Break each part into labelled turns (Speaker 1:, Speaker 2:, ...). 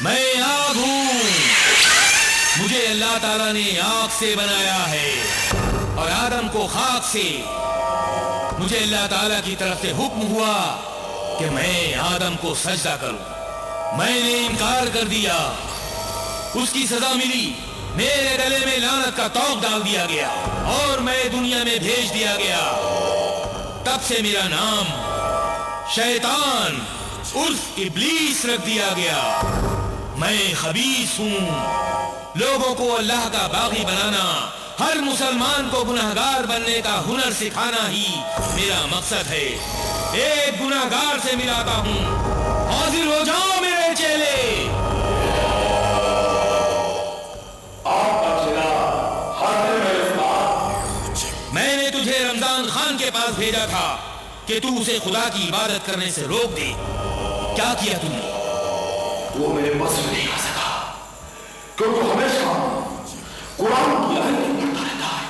Speaker 1: मैं आग हूँ। मुझे अल्लाह ताला ने आग से बनाया है और आदम को खाक से। मुझे अल्लाह ताला की तरफ से हुक्म हुआ कि मैं आदम को सजदा करूं। मैंने इनकार कर दिया, उसकी सजा मिली। मेरे गले में लानत का तौक डाल दिया गया और मैं दुनिया में भेज दिया गया। तब से मेरा नाम शैतान उर्फ इब्लीस रख दिया गया। मैं खबीस हूँ। लोगों को अल्लाह का बागी बनाना, हर मुसलमान को गुनाहगार बनने का हुनर सिखाना ही मेरा मकसद है। एक गुनाहगार से मिलाता हूँ, हाजिर हो जाओ मेरे चेले। मैंने तुझे रमजान खान के पास भेजा था कि तू उसे खुदा की इबादत करने से रोक दे। क्या किया तूने?
Speaker 2: वो मेरे बस में नहीं आ सका, क्योंकि हमेशा कुरान की आयतें पढ़ता रहता है।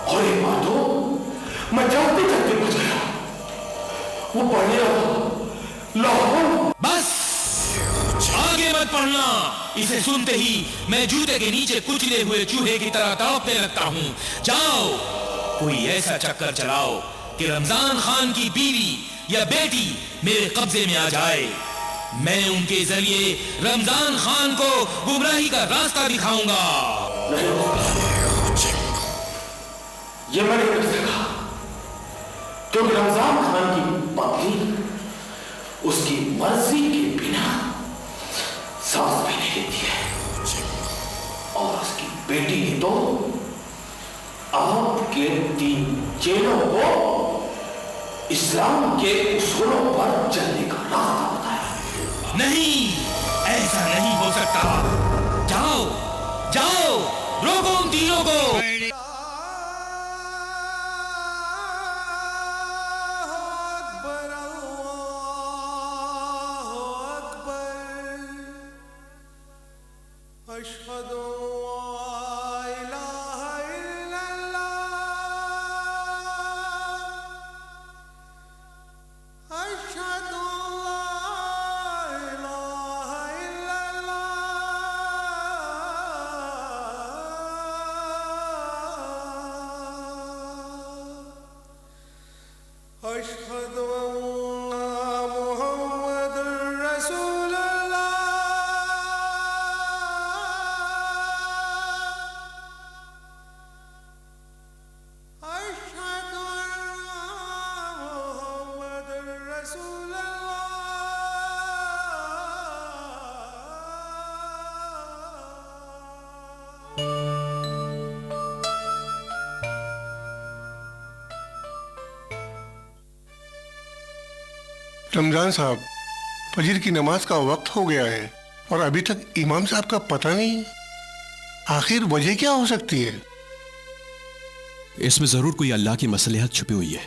Speaker 2: और एक बार तो मैं चलते चलते बच गया। वो पढ़ने लगा लाहौर।
Speaker 1: बस आगे मत पढ़ना। इसे सुनते ही मैं जूते के नीचे कुचले हुए चूहे की तरह तड़पने लगता हूँ। जाओ, कोई ऐसा चक्कर चलाओ कि रमजान खान की बीवी या बेटी मेरे कब्जे में आ जाए। मैं उनके जरिए रमजान खान को गुमराही का रास्ता दिखाऊंगा।
Speaker 2: ये मैं नहीं कर सका, क्योंकि रमजान खान की पत्नी उसकी मर्जी के बिना सांस भी नहीं लेती है, और उसकी बेटी ने तो आपके 3 चेलों को इस्लाम के उसूलों पर चलने का रास्ता बताया।
Speaker 1: नहीं, ऐसा नहीं हो सकता। जाओ जाओ, रोको उन तीनों को।
Speaker 3: रमजान साहब, फजर की नमाज का वक्त हो गया है और अभी तक इमाम साहब का पता नहीं। आखिर वजह क्या हो सकती है?
Speaker 4: इसमें जरूर कोई अल्लाह की मसलहत छुपी हुई है।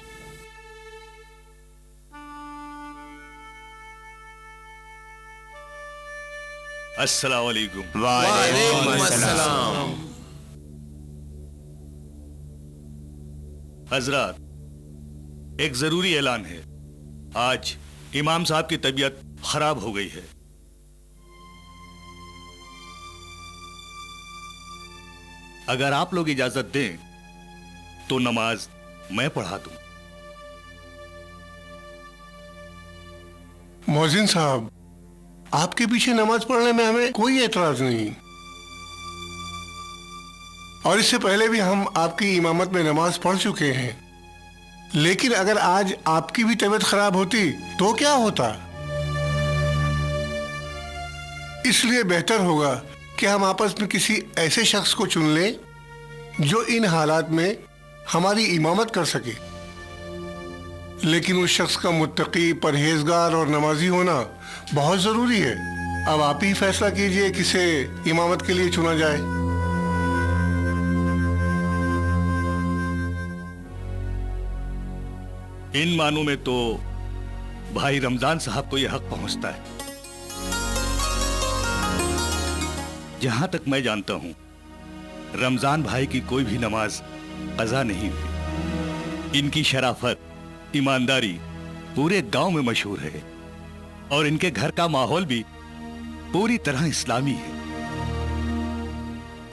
Speaker 5: अस्सलाम वालेकुम।
Speaker 1: वालेकुम अस्सलाम।
Speaker 5: हजरात, एक जरूरी ऐलान है। आज इमाम साहब की तबीयत खराब हो गई है। अगर आप लोग इजाजत दें तो नमाज मैं पढ़ा दूं।
Speaker 3: मौजिन साहब, आपके पीछे नमाज पढ़ने में हमें कोई एतराज नहीं, और इससे पहले भी हम आपकी इमामत में नमाज पढ़ चुके हैं। लेकिन अगर आज आपकी भी तबीयत खराब होती तो क्या होता? इसलिए बेहतर होगा कि हम आपस में किसी ऐसे शख्स को चुन लें जो इन हालात में हमारी इमामत कर सके। लेकिन उस शख्स का मुत्तकी, परहेजगार और नमाजी होना बहुत जरूरी है। अब आप ही फैसला कीजिए किसे इमामत के लिए चुना जाए।
Speaker 5: इन मानों में तो भाई रमजान साहब को यह हक पहुंचता है। जहां तक मैं जानता हूं, रमजान भाई की कोई भी नमाज कज़ा नहीं हुई। इनकी शराफत, ईमानदारी पूरे गांव में मशहूर है, और इनके घर का माहौल भी पूरी तरह इस्लामी है।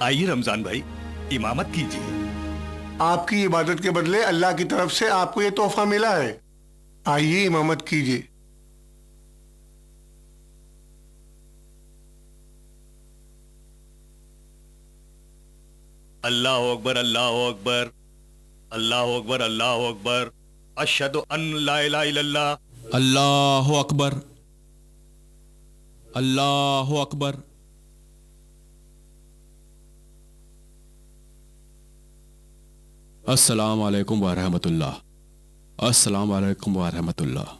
Speaker 5: आइए रमजान भाई, इमामत कीजिए।
Speaker 3: आपकी इबादत के बदले अल्लाह की तरफ से आपको ये तोहफा मिला है। आइए इमामत कीजिए।
Speaker 5: अल्लाह अकबर, अल्लाह अकबर, अल्लाह अकबर, अल्लाह अकबर, अशहदु अन ला इलाहा इल्लल्लाह।
Speaker 4: अल्लाह अकबर, अल्लाह अकबर। अस्सलाम वालेकुम व रहमतुल्लाह, अस्सलाम वालेकुम व रहमतुल्लाह।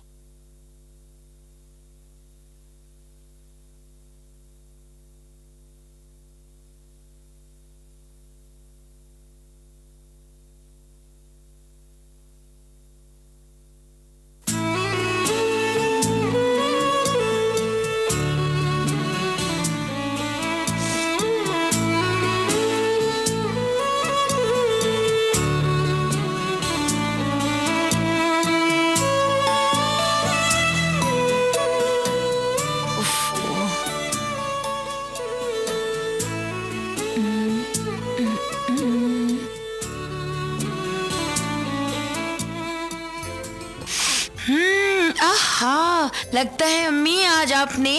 Speaker 6: आहा, लगता है अम्मी आज आपने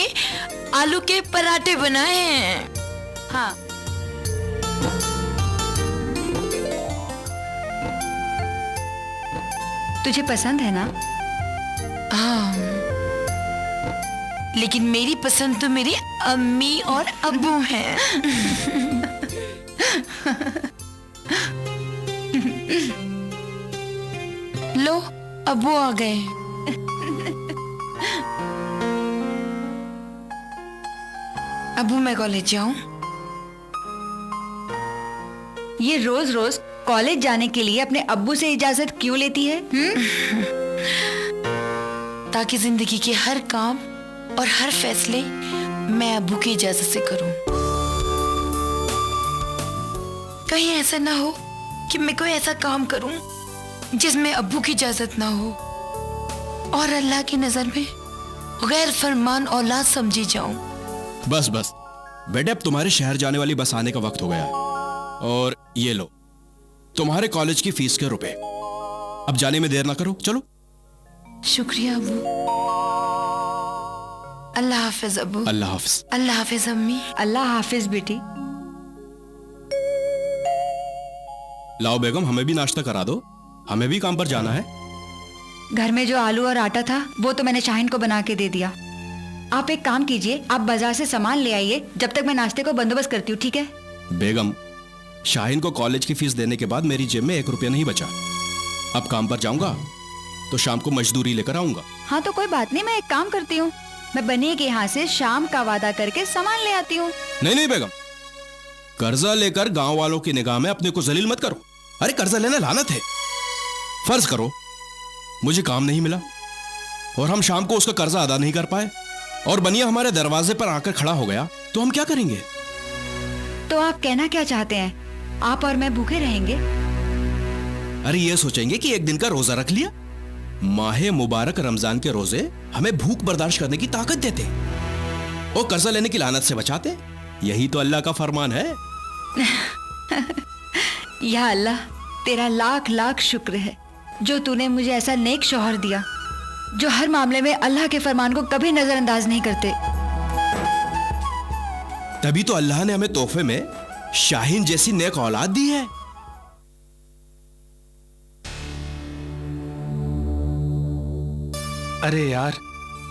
Speaker 6: आलू के पराठे बनाए हैं। हाँ।
Speaker 7: तुझे पसंद है ना?
Speaker 6: हाँ, लेकिन मेरी पसंद तो मेरी अम्मी और अब्बू हैं। लो, अब्बू आ गए। अब्बू मैं कॉलेज जाऊं?
Speaker 7: ये रोज रोज कॉलेज जाने के लिए अपने अब्बू से इजाजत क्यों लेती है?
Speaker 6: ताकि जिंदगी के हर काम और हर फैसले मैं अब्बू की इजाजत से करूं। कहीं ऐसा ना हो कि मैं कोई ऐसा काम करूं जिसमें अब्बू की इजाजत ना हो और अल्लाह की नजर में गैर फरमान औलाद समझी जाऊं।
Speaker 4: बस बस बेटे, अब तुम्हारे शहर जाने वाली बस आने का वक्त हो गया है। और ये लो तुम्हारे कॉलेज की फीस के रुपए। अब जाने में देर ना करो, चलो।
Speaker 6: शुक्रिया अब्बू। अल्लाह हाफिज अब्बू।
Speaker 4: अल्लाह हाफिज।
Speaker 6: अल्लाह हाफिज अम्मी।
Speaker 7: अल्लाह हाफिज बेटी।
Speaker 4: लाओ बेगम, हमें भी नाश्ता करा दो, हमें भी काम पर जाना है।
Speaker 7: घर में जो आलू और आटा था वो तो मैंने शाहीन को बना के दे दिया। आप एक काम कीजिए, आप बाजार से सामान ले आइए, जब तक मैं नाश्ते को बंदोबस्त करती हूँ, ठीक है?
Speaker 4: बेगम, शाहीन को कॉलेज की फीस देने के बाद मेरी जेब में 1 रुपया नहीं बचा। अब काम पर जाऊंगा तो शाम को मजदूरी लेकर आऊंगा।
Speaker 7: हाँ तो कोई बात नहीं, मैं एक काम करती हूँ, मैं बनी के यहाँ से शाम का वादा करके सामान ले आती हूँ।
Speaker 4: नहीं नहीं बेगम, कर्जा लेकर गांव वालों की निगाह में अपने को जलील मत करो। अरे कर्जा लेना लानत है। फर्ज करो मुझे काम नहीं मिला और हम शाम को उसका कर्जा अदा नहीं कर पाए और बनिया हमारे दरवाजे पर आकर खड़ा हो गया, तो हम क्या करेंगे?
Speaker 7: तो आप कहना क्या चाहते हैं? आप और मैं भूखे रहेंगे?
Speaker 4: अरे ये सोचेंगे कि एक दिन का रोजा रख लिया। माहे मुबारक रमजान के रोजे हमें भूख बर्दाश्त करने की ताकत देते और कर्जा लेने की लानत से बचाते। यही तो अल्लाह का फरमान है।
Speaker 7: या अल्लाह, तेरा लाख लाख शुक्र है जो तूने मुझे ऐसा नेक शौहर दिया जो हर मामले में अल्लाह के फरमान को कभी नजरअंदाज नहीं करते।
Speaker 4: तभी तो अल्लाह ने हमें तोहफे में शाहीन जैसी नेक औलाद दी है।
Speaker 8: अरे यार,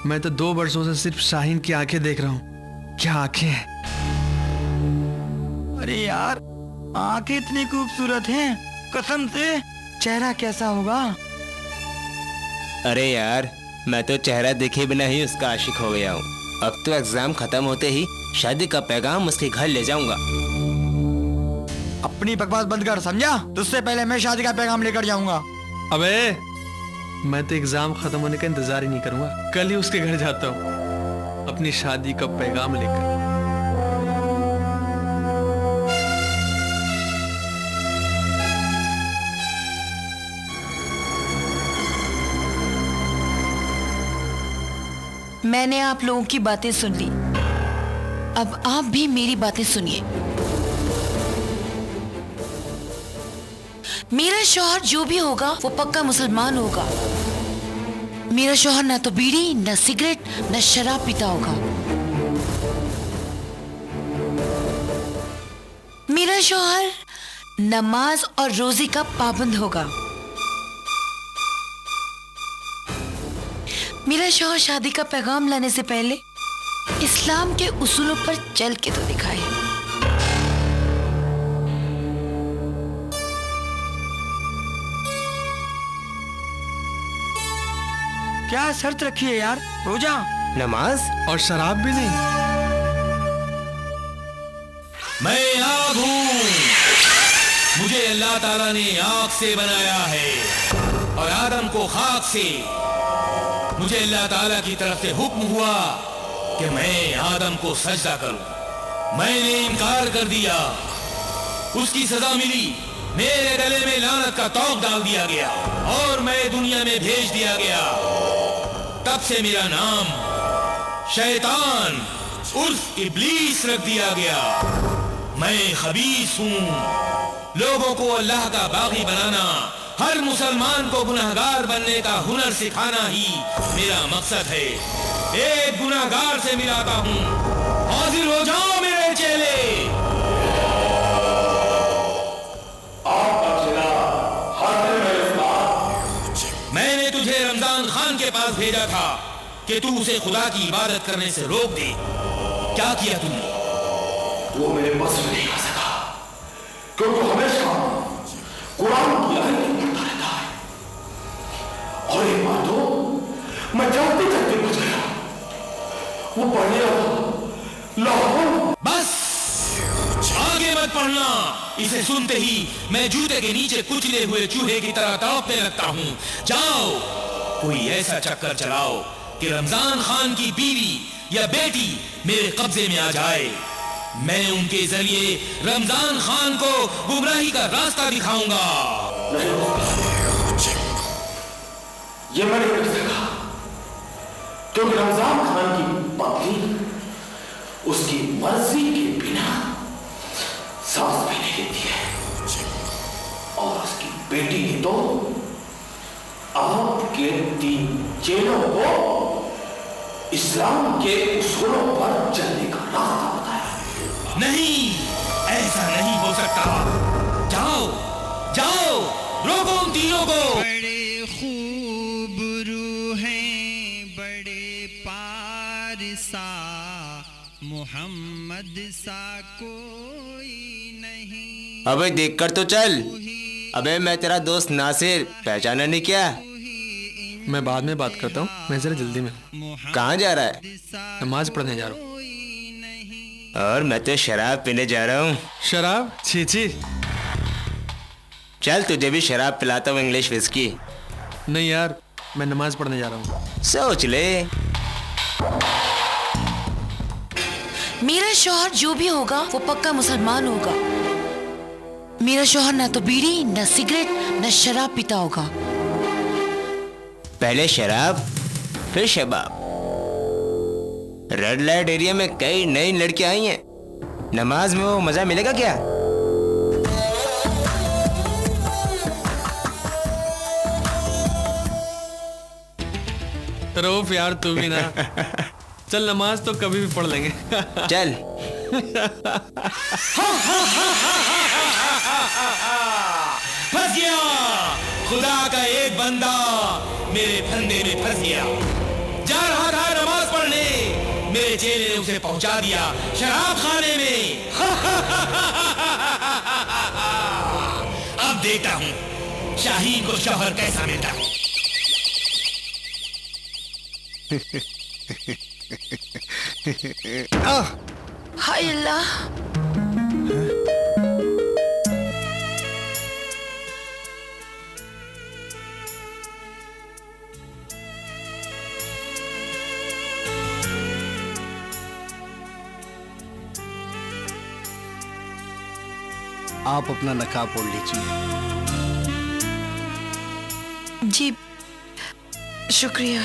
Speaker 8: मैं तो 2 वर्षों से सिर्फ शाहीन की आंखें देख रहा हूँ। क्या आंखें हैं!
Speaker 9: अरे यार, आंखें इतनी खूबसूरत हैं, कसम से। चेहरा कैसा होगा?
Speaker 10: अरे यार, मैं तो चेहरा देखे बिना ही उसका आशिक हो गया हूँ। अब तो एग्जाम खत्म होते ही शादी का पैगाम उसके घर ले जाऊंगा।
Speaker 9: अपनी बकवास बंद कर, समझा? तुझसे पहले मैं शादी का पैगाम लेकर जाऊंगा।
Speaker 8: अबे, मैं तो एग्जाम खत्म होने का इंतजार ही नहीं करूंगा, कल ही उसके घर जाता हूँ अपनी शादी का पैगाम लेकर।
Speaker 6: मैंने आप लोगों की बातें सुन ली। अब आप भी मेरी बातें सुनिए। मेरा शौहर जो भी होगा वो पक्का मुसलमान होगा। मेरा शौहर ना तो बीड़ी, ना सिगरेट, ना शराब पीता होगा। मेरा शौहर नमाज और रोजे का पाबंद होगा। मेरा शौहर शादी का पैगाम लाने से पहले इस्लाम के उसूलों पर चल के तो दिखाए।
Speaker 9: क्या शर्त रखी है यार? रोजा,
Speaker 10: नमाज
Speaker 8: और शराब भी नहीं।
Speaker 1: मैं आग हूं, मुझे अल्लाह ताला ने आग से बनाया है और आदम को खाक से। मुझे अल्लाह ताला की तरफ से हुक्म हुआ कि मैं आदम को सजदा करूं। मैंने इनकार कर दिया, उसकी सजा मिली। मेरे गले में लानत का तौक डाल दिया गया और मैं दुनिया में भेज दिया गया। तब से मेरा नाम शैतान उर्फ इब्लीस रख दिया गया। मैं खबीस हूं। लोगों को अल्लाह का बागी बनाना, हर मुसलमान को गुनाहगार बनने का हुनर सिखाना ही मेरा मकसद है। एक गुनाहगार से मिलाता हूं, हाजिर हो जाओ मेरे चेले। मैंने तुझे रमजान खान के पास भेजा था कि तू उसे खुदा की इबादत करने से रोक दे। क्या किया तुमने?
Speaker 2: वो मेरे बस में नहीं आ सका, क्योंकि हमेशा कुरान की आयतें पढ़ता रहता है। और एक बार तो मैं चलते चलते बच गया। वो पढ़ने लगा लाहौर।
Speaker 1: बस आगे मत पढ़ना। इसे सुनते ही मैं जूते के नीचे कुचले हुए चूहे की तरह तड़पने लगता हूँ। जाओ, कोई ऐसा चक्कर चलाओ कि रमजान खान की बीवी या बेटी मेरे कब्जे में आ जाए। मैं उनके जरिए रमजान खान को गुमराही का रास्ता दिखाऊंगा।
Speaker 2: ये मैं नहीं कर सका, क्योंकि रमजान खान की पत्नी उसकी मर्जी के बिना सांस भी नहीं लेती है, और उसकी बेटी ने तो आपके 3 चेलों को इस्लाम के उसूलों पर चलने का रास्ता बताया।
Speaker 1: नहीं, ऐसा नहीं हो सकता। जाओ जाओ, रोको उन तीनों को।
Speaker 11: बड़े खूब रूहें, बड़े पारसा, मोहम्मद सा कोई नहीं।
Speaker 10: अबे देखकर तो चल। अबे मैं तेरा दोस्त नासिर, पहचाना नहीं क्या?
Speaker 8: मैं बाद में बात करता हूँ, मैं जरा जल्दी में।
Speaker 10: कहाँ जा रहा है?
Speaker 8: नमाज पढ़ने जा रहा हूँ।
Speaker 10: और मैं तो शराब पीने जा रहा हूँ।
Speaker 8: शराब? छी छी।
Speaker 10: चल तुझे भी शराब पिलाता हूँ, इंग्लिश विस्की।
Speaker 8: नहीं यार, मैं नमाज पढ़ने जा रहा हूँ।
Speaker 10: सोच ले।
Speaker 6: मेरा शौहर जो भी होगा वो पक्का मुसलमान होगा। मेरा शौहर ना तो बीड़ी, ना सिगरेट, ना शराब पीता होगा।
Speaker 10: पहले शराब फिर शबाब। रेड लाइट एरिया में कई नई लड़कियां आई हैं। नमाज में वो मजा मिलेगा क्या?
Speaker 8: रऊफ यार, तू भी ना। चल, नमाज तो कभी भी पढ़ लेंगे।
Speaker 10: चल।
Speaker 1: फंस गया। खुदा का एक बंदा मेरे फंदे में फंस गया। जा रहा था नमाज पढ़ने, मेरे चेले ने उसे पहुंचा दिया शराब खाने में। अब देखता हूं शाहीन को शौहर कैसा मिलता है।
Speaker 6: हाय अल्लाह।
Speaker 12: आप अपना नकाब ओढ़ लीजिए।
Speaker 6: जी शुक्रिया।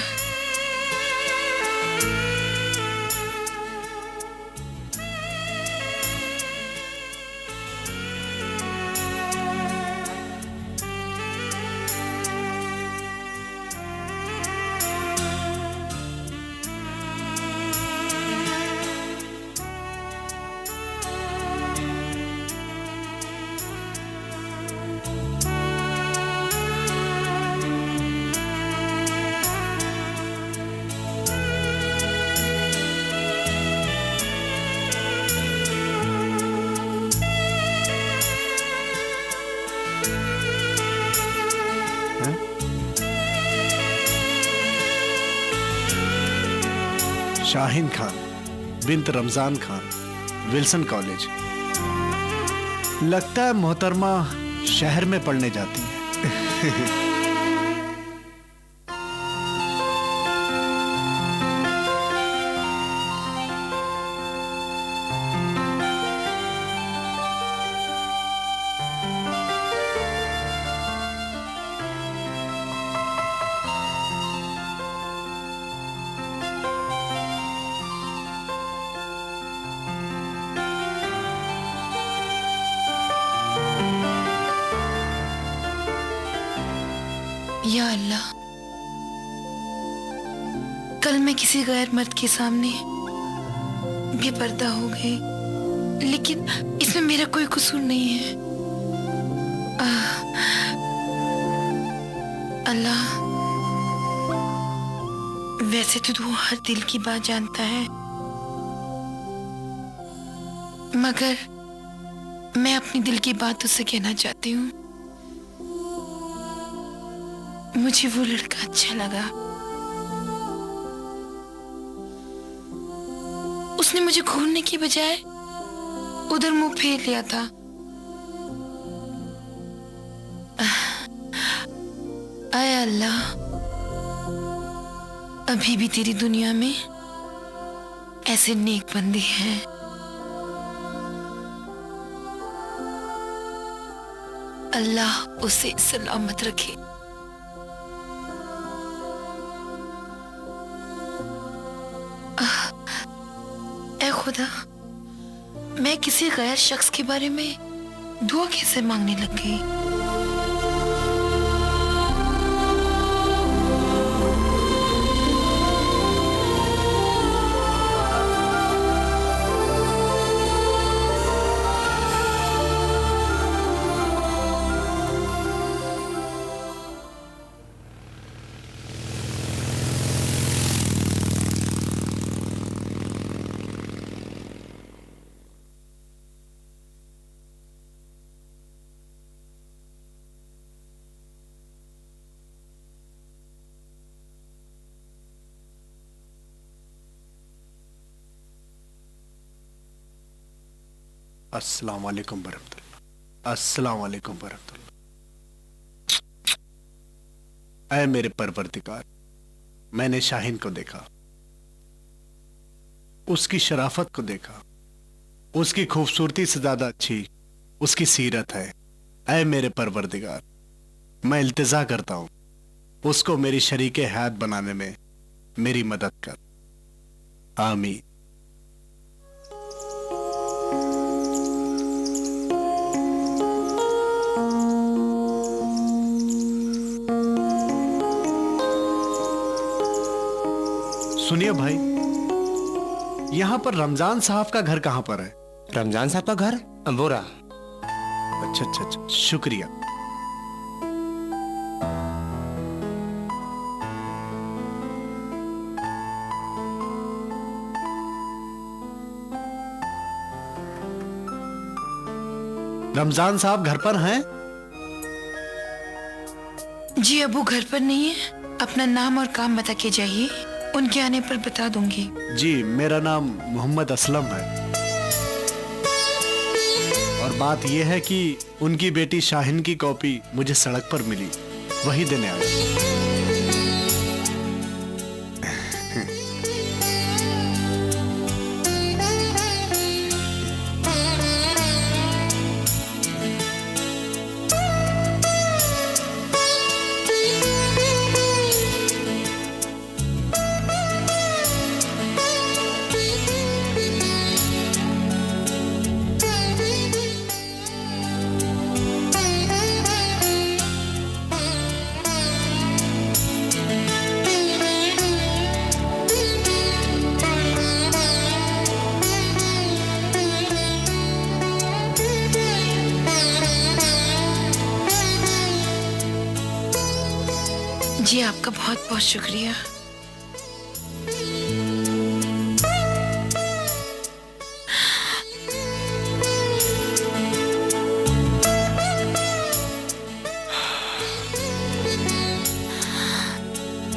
Speaker 12: Shaheen Khan bint Ramzan Khan, Wilson college. लगता है मोहतरमा शहर में पढ़ने जाती है।
Speaker 6: या अल्लाह, कल मैं किसी गैर मर्द के सामने बेपर्दा हो गई, लेकिन इसमें मेरा कोई कसूर नहीं है। अल्लाह, वैसे तो तू हर दिल की बात जानता है, मगर मैं अपनी दिल की बात तुझसे कहना चाहती हूँ। मुझे वो लड़का अच्छा लगा। उसने मुझे घूरने की बजाय उधर मुंह फेर लिया था। आय अल्लाह, अभी भी तेरी दुनिया में ऐसे नेक बंदे हैं। अल्लाह उसे सलामत रखे। ऐ खुदा, मैं किसी गैर शख्स के बारे में दुआ कैसे मांगने लग गई।
Speaker 12: अस्सलाम वालेकुम बरकतुल्लाह। अस्सलाम वालेकुम बरकतुल्लाह। ऐ मेरे परवरदिगार, मैंने शाहीन को देखा, उसकी शराफत को देखा, उसकी खूबसूरती से ज्यादा अच्छी उसकी सीरत है। ऐ मेरे परवरदिगार, मैं इल्तिजा करता हूं, उसको मेरी शरीके हयात बनाने में मेरी मदद कर। आमीन। सुनिए भाई, यहाँ पर रमजान साहब का घर कहाँ पर है?
Speaker 10: रमजान साहब का घर अंबोरा।
Speaker 12: अच्छा अच्छा अच्छा, शुक्रिया। रमजान साहब घर पर हैं?
Speaker 6: जी अबू घर पर नहीं है। अपना नाम और काम बता के जाइए, उनके आने पर बता दूंगी।
Speaker 12: जी, मेरा नाम मोहम्मद असलम है और बात यह है कि उनकी बेटी शाहीन की कॉपी मुझे सड़क पर मिली, वही देने आया।
Speaker 6: जी आपका बहुत बहुत शुक्रिया।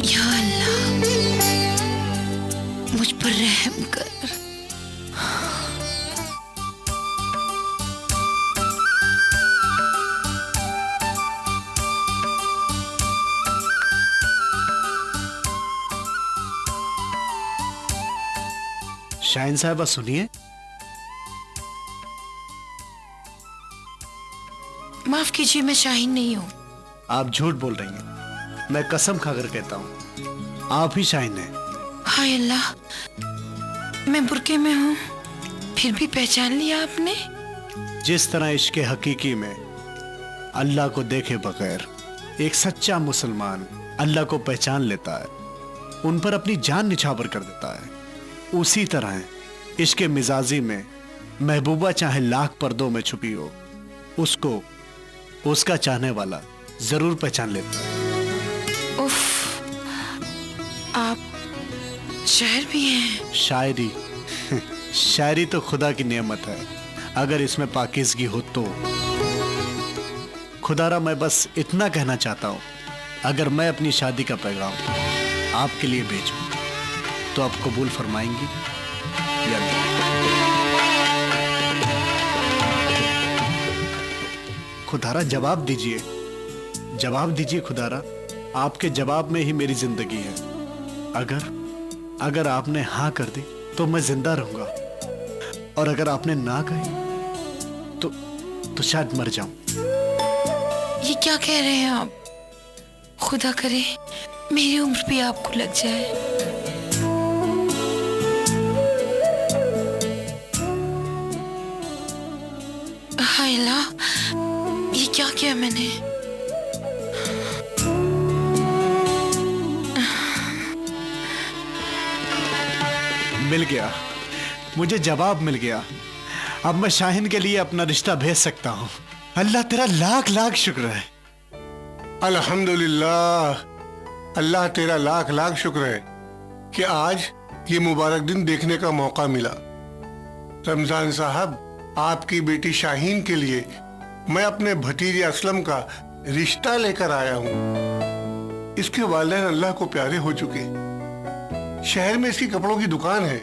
Speaker 6: या अल्लाह, मुझ पर रहम
Speaker 12: शाहीन साहबा सुनिए।
Speaker 6: माफ कीजिए, मैं शाहीन नहीं हूँ।
Speaker 12: आप झूठ बोल रही हैं। मैं कसम खाकर कहता हूँ आप ही शाहीन हैं।
Speaker 6: हाय अल्लाह, मैं बुरके में हूँ, फिर भी पहचान लिया आपने?
Speaker 12: जिस तरह इश्क हकीकी में अल्लाह को देखे बगैर एक सच्चा मुसलमान अल्लाह को पहचान लेता है, उन पर अपनी जान निछावर कर देता है, उसी तरह इश्क मिजाजी में महबूबा चाहे लाख पर्दों में छुपी हो, उसको उसका चाहने वाला जरूर पहचान लेता है।
Speaker 6: उफ, आप शायर भी हैं?
Speaker 12: शायरी शायरी तो खुदा की नेमत है, अगर इसमें पाकीज़गी हो तो। खुदारा मैं बस इतना कहना चाहता हूं, अगर मैं अपनी शादी का पैगाम आपके लिए भेजूं तो आप कबूल फरमाएंगी या नहीं? खुदारा जवाब दीजिए, जवाब दीजिए खुदारा। आपके जवाब में ही मेरी जिंदगी है। अगर आपने हाँ कर दी तो मैं जिंदा रहूंगा, और अगर आपने ना कही तो शायद मर जाऊं।
Speaker 6: ये क्या कह रहे हैं आप? खुदा करे मेरी उम्र भी आपको लग जाए। हाय अल्लाह, ये क्या किया मैंने?
Speaker 12: मिल गया, मुझे जवाब मिल गया। अब मैं शाहीन के लिए अपना रिश्ता भेज सकता हूँ। अल्लाह तेरा लाख लाख शुक्र है।
Speaker 3: अल्हम्दुलिल्लाह, अल्लाह तेरा लाख लाख शुक्र है कि आज ये मुबारक दिन देखने का मौका मिला। रमजान साहब, आपकी बेटी शाहीन के लिए मैं अपने भतीजे असलम का रिश्ता लेकर आया हूँ। इसके वालिदैन अल्लाह को प्यारे हो चुके, शहर में इसकी कपड़ों की दुकान है,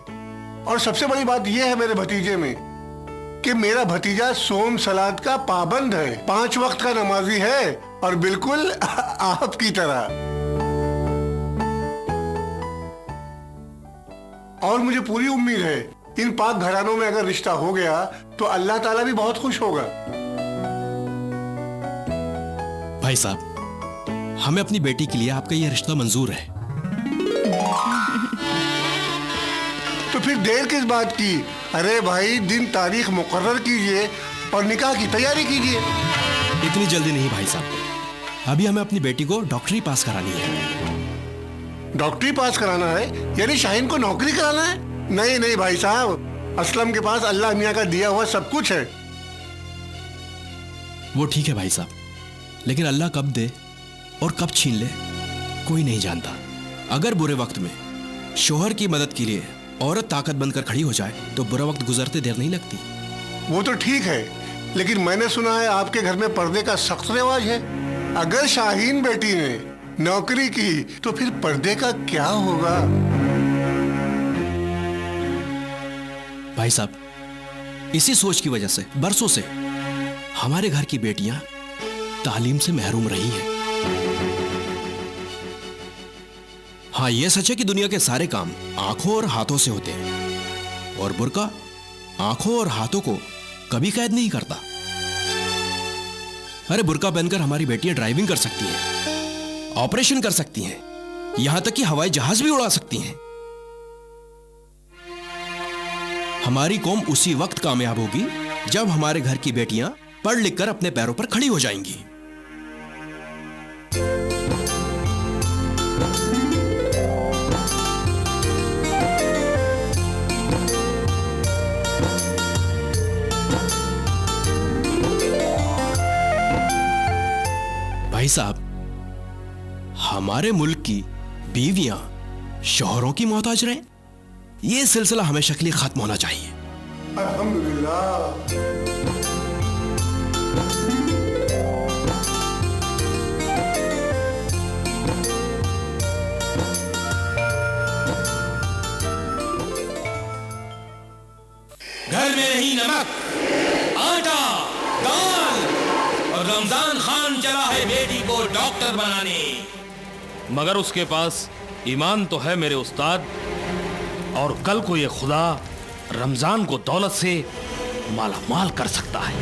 Speaker 3: और सबसे बड़ी बात यह है मेरे भतीजे में कि मेरा भतीजा सोम सलात का पाबंद है, 5 वक्त का नमाजी है, और बिल्कुल आपकी तरह। और मुझे पूरी उम्मीद है इन पाक घरानों में अगर रिश्ता हो गया तो अल्लाह ताला भी बहुत खुश होगा।
Speaker 4: भाई साहब, हमें अपनी बेटी के लिए आपका यह रिश्ता मंजूर है।
Speaker 3: तो फिर देर किस बात की? अरे भाई, दिन तारीख मुकर्रर कीजिए और निकाह की तैयारी कीजिए।
Speaker 4: इतनी जल्दी नहीं भाई साहब, अभी हमें अपनी बेटी को डॉक्टरी पास करानी है।
Speaker 3: डॉक्टरी पास कराना है? यानी शाहीन को नौकरी कराना है? नहीं नहीं भाई साहब, असलम के पास अल्लाह मियाँ का दिया हुआ सब कुछ है।
Speaker 4: वो ठीक है भाई साहब, लेकिन अल्लाह कब दे और कब छीन ले कोई नहीं जानता। अगर बुरे वक्त में शोहर की मदद के लिए औरत ताकत बनकर खड़ी हो जाए तो बुरा वक्त गुजरते देर नहीं लगती।
Speaker 3: वो तो ठीक है, लेकिन मैंने सुना है आपके घर में पर्दे का सख्त रिवाज है। अगर शाहीन बेटी ने नौकरी की तो फिर पर्दे का क्या होगा?
Speaker 4: भाई साहब, इसी सोच की वजह से बरसों से हमारे घर की बेटियां तालीम से महरूम रही हैं। हाँ, यह सच है कि दुनिया के सारे काम आंखों और हाथों से होते हैं, और बुर्का आंखों और हाथों को कभी कैद नहीं करता। अरे, बुर्का पहनकर हमारी बेटियां ड्राइविंग कर सकती हैं, ऑपरेशन कर सकती हैं, यहां तक कि हवाई जहाज भी उड़ा सकती हैं। हमारी कौम उसी वक्त कामयाब होगी जब हमारे घर की बेटियां पढ़ लिख कर अपने पैरों पर खड़ी हो जाएंगी। भाई साहब, हमारे मुल्क की बीवियां शौहरों की मोहताज रहें, यह सिलसिला हमेशा के लिए खत्म होना चाहिए।
Speaker 3: अल्हम्दुलिल्लाह।
Speaker 1: घर में नहीं नमक, आटा, दाल, और रमजान खान चला है बेटी को डॉक्टर बनाने।
Speaker 5: मगर उसके पास ईमान तो है मेरे उस्ताद, और कल को ये खुदा रमजान को दौलत से माला माल कर सकता है।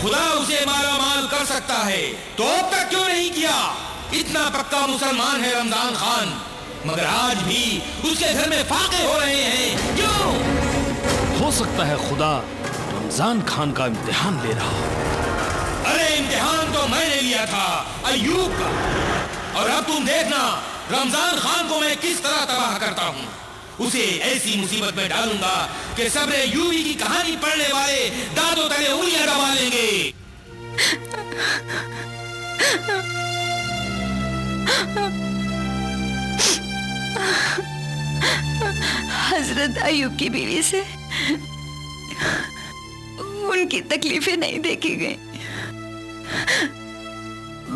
Speaker 1: खुदा उसे माला माल कर सकता है तो अब तक क्यों नहीं किया? इतना पक्का मुसलमान है रमजान खान, मगर आज भी उसके घर में फाके हो रहे हैं। क्यों?
Speaker 5: हो सकता है खुदा रमजान खान का इम्तिहान ले रहा हो।
Speaker 1: अरे इम्तिहान तो मैंने लिया था अय्यूब का, और अब तुम देखना रमजान खान को मैं किस तरह तबाह करता हूँ। उसे ऐसी मुसीबत में डालूंगा कि सब्र अय्यूबी की कहानी पढ़ने वाले दांतों तले उंगलियां दबा लेंगे।
Speaker 6: हजरत अय्यूब की बीवी से उनकी तकलीफें नहीं देखी गई।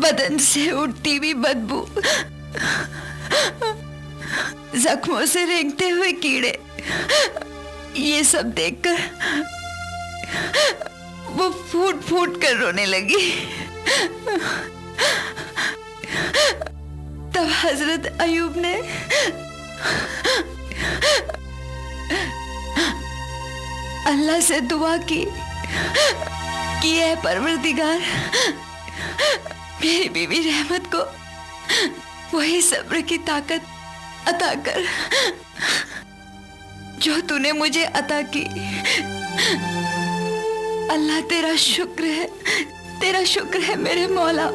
Speaker 6: बदन से उठती हुई बदबू, जख्मों से रेंगते हुए कीड़े, ये सब देखकर वो फूट फूट कर रोने लगी। तब हजरत अय्यूब ने अल्लाह से दुआ की कि ऐ परवरदिगार, मेरी बीवी रहमत को वही सब्र की ताकत अता कर जो तूने मुझे अता की। अल्लाह तेरा शुक्र है, तेरा शुक्र है मेरे मौला।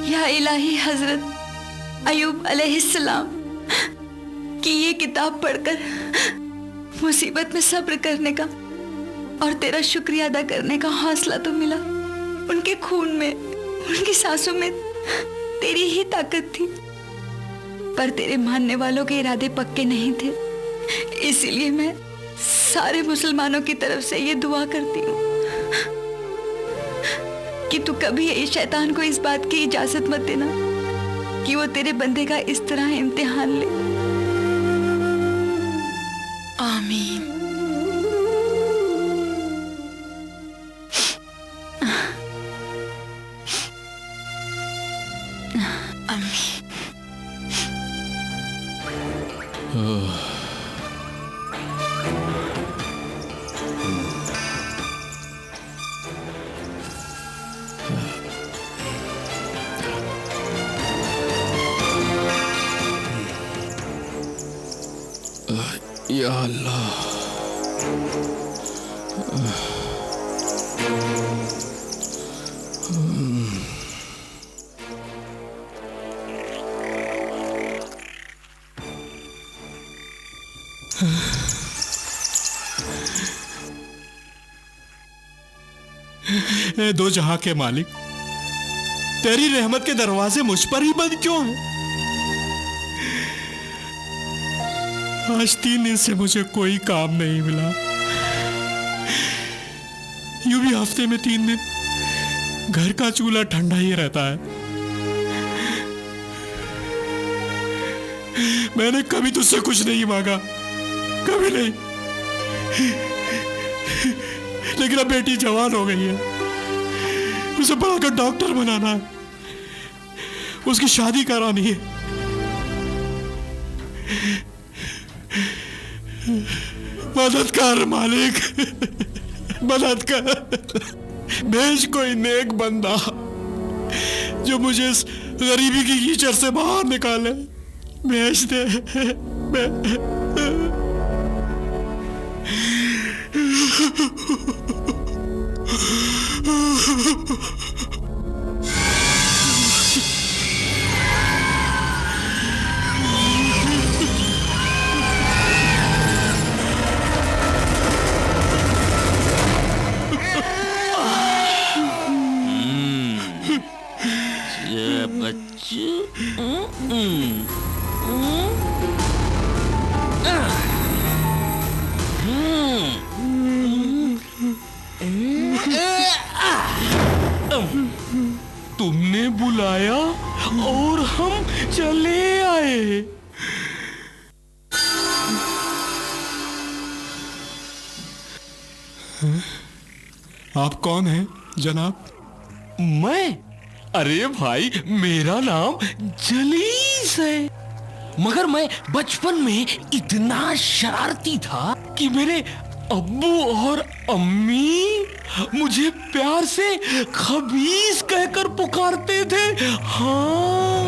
Speaker 6: या इलाही, हजरत अय्यूब अलैहिस्सलाम की ये किताब पढ़कर मुसीबत में सब्र करने का और तेरा शुक्रिया अदा करने का हौसला तो मिला। उनके खून में, उनकी सांसों में तेरी ही ताकत थी, पर तेरे मानने वालों के इरादे पक्के नहीं थे। इसीलिए मैं सारे मुसलमानों की तरफ से ये दुआ करती हूँ कि तू कभी इस शैतान को इस बात की इजाजत मत देना कि वो तेरे बंदे का इस तरह इम्तिहान ले। आमीन।
Speaker 4: या अल्लाह,
Speaker 13: ए दो जहां के मालिक, तेरी रहमत के दरवाजे मुझ पर ही बंद क्यों हैं? आज 3 दिन से मुझे कोई काम नहीं मिला। यूं भी हफ्ते में 3 दिन घर का चूल्हा ठंडा ही रहता है। मैंने कभी तुझसे कुछ नहीं मांगा, कभी नहीं। लेकिन अब बेटी जवान हो गई है, उसे पढ़ाकर डॉक्टर बनाना है, उसकी शादी करानी है। मदद कर मालिक, मदद कर। भेज कोई नेक बंदा जो मुझे इस गरीबी की कीचड़ से बाहर निकाले। भेज दे। तुमने बुलाया और हम चले आए। आप कौन हैं जनाब?
Speaker 5: मैं? अरे भाई, मेरा नाम जलीस है।
Speaker 13: मगर मैं बचपन में इतना शरारती था कि मेरे अब्बू और अम्मी मुझे प्यार से खबीस कहकर पुकारते थे। हाँ,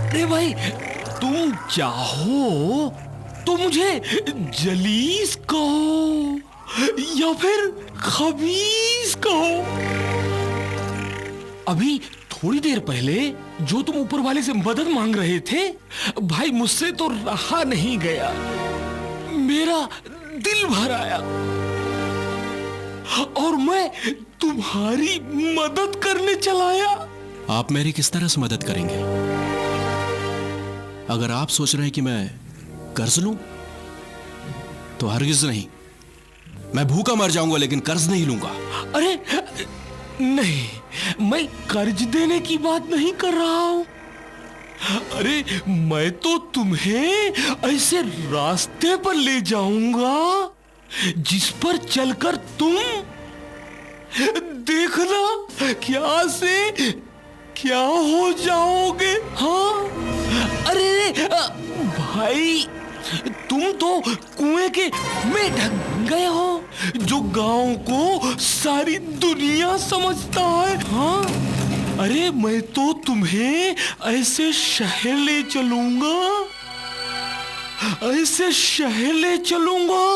Speaker 13: अरे भाई, तुम चाहो तो मुझे जलीस कहो या फिर खबीस कहो। अभी थोड़ी देर पहले जो तुम ऊपर वाले से मदद मांग रहे थे भाई, मुझसे तो रहा नहीं गया, मेरा दिल भर आया और मैं तुम्हारी मदद करने चला आया।
Speaker 4: आप मेरी किस तरह से मदद करेंगे? अगर आप सोच रहे हैं कि मैं कर्ज लूं तो हरगिज नहीं। मैं भूखा मर जाऊंगा लेकिन कर्ज नहीं लूंगा।
Speaker 13: अरे नहीं, मैं कर्ज देने की बात नहीं कर रहा हूं। अरे मैं तो तुम्हें ऐसे रास्ते पर ले जाऊंगा जिस पर चलकर तुम देखना क्या से क्या हो जाओगे। हाँ, अरे भाई, तुम तो कुएं के में ढक गए हो जो गांव को सारी दुनिया समझता है। हाँ, अरे मैं तो तुम्हें ऐसे शहर ले चलूंगा, ऐसे शहर ले चलूंगा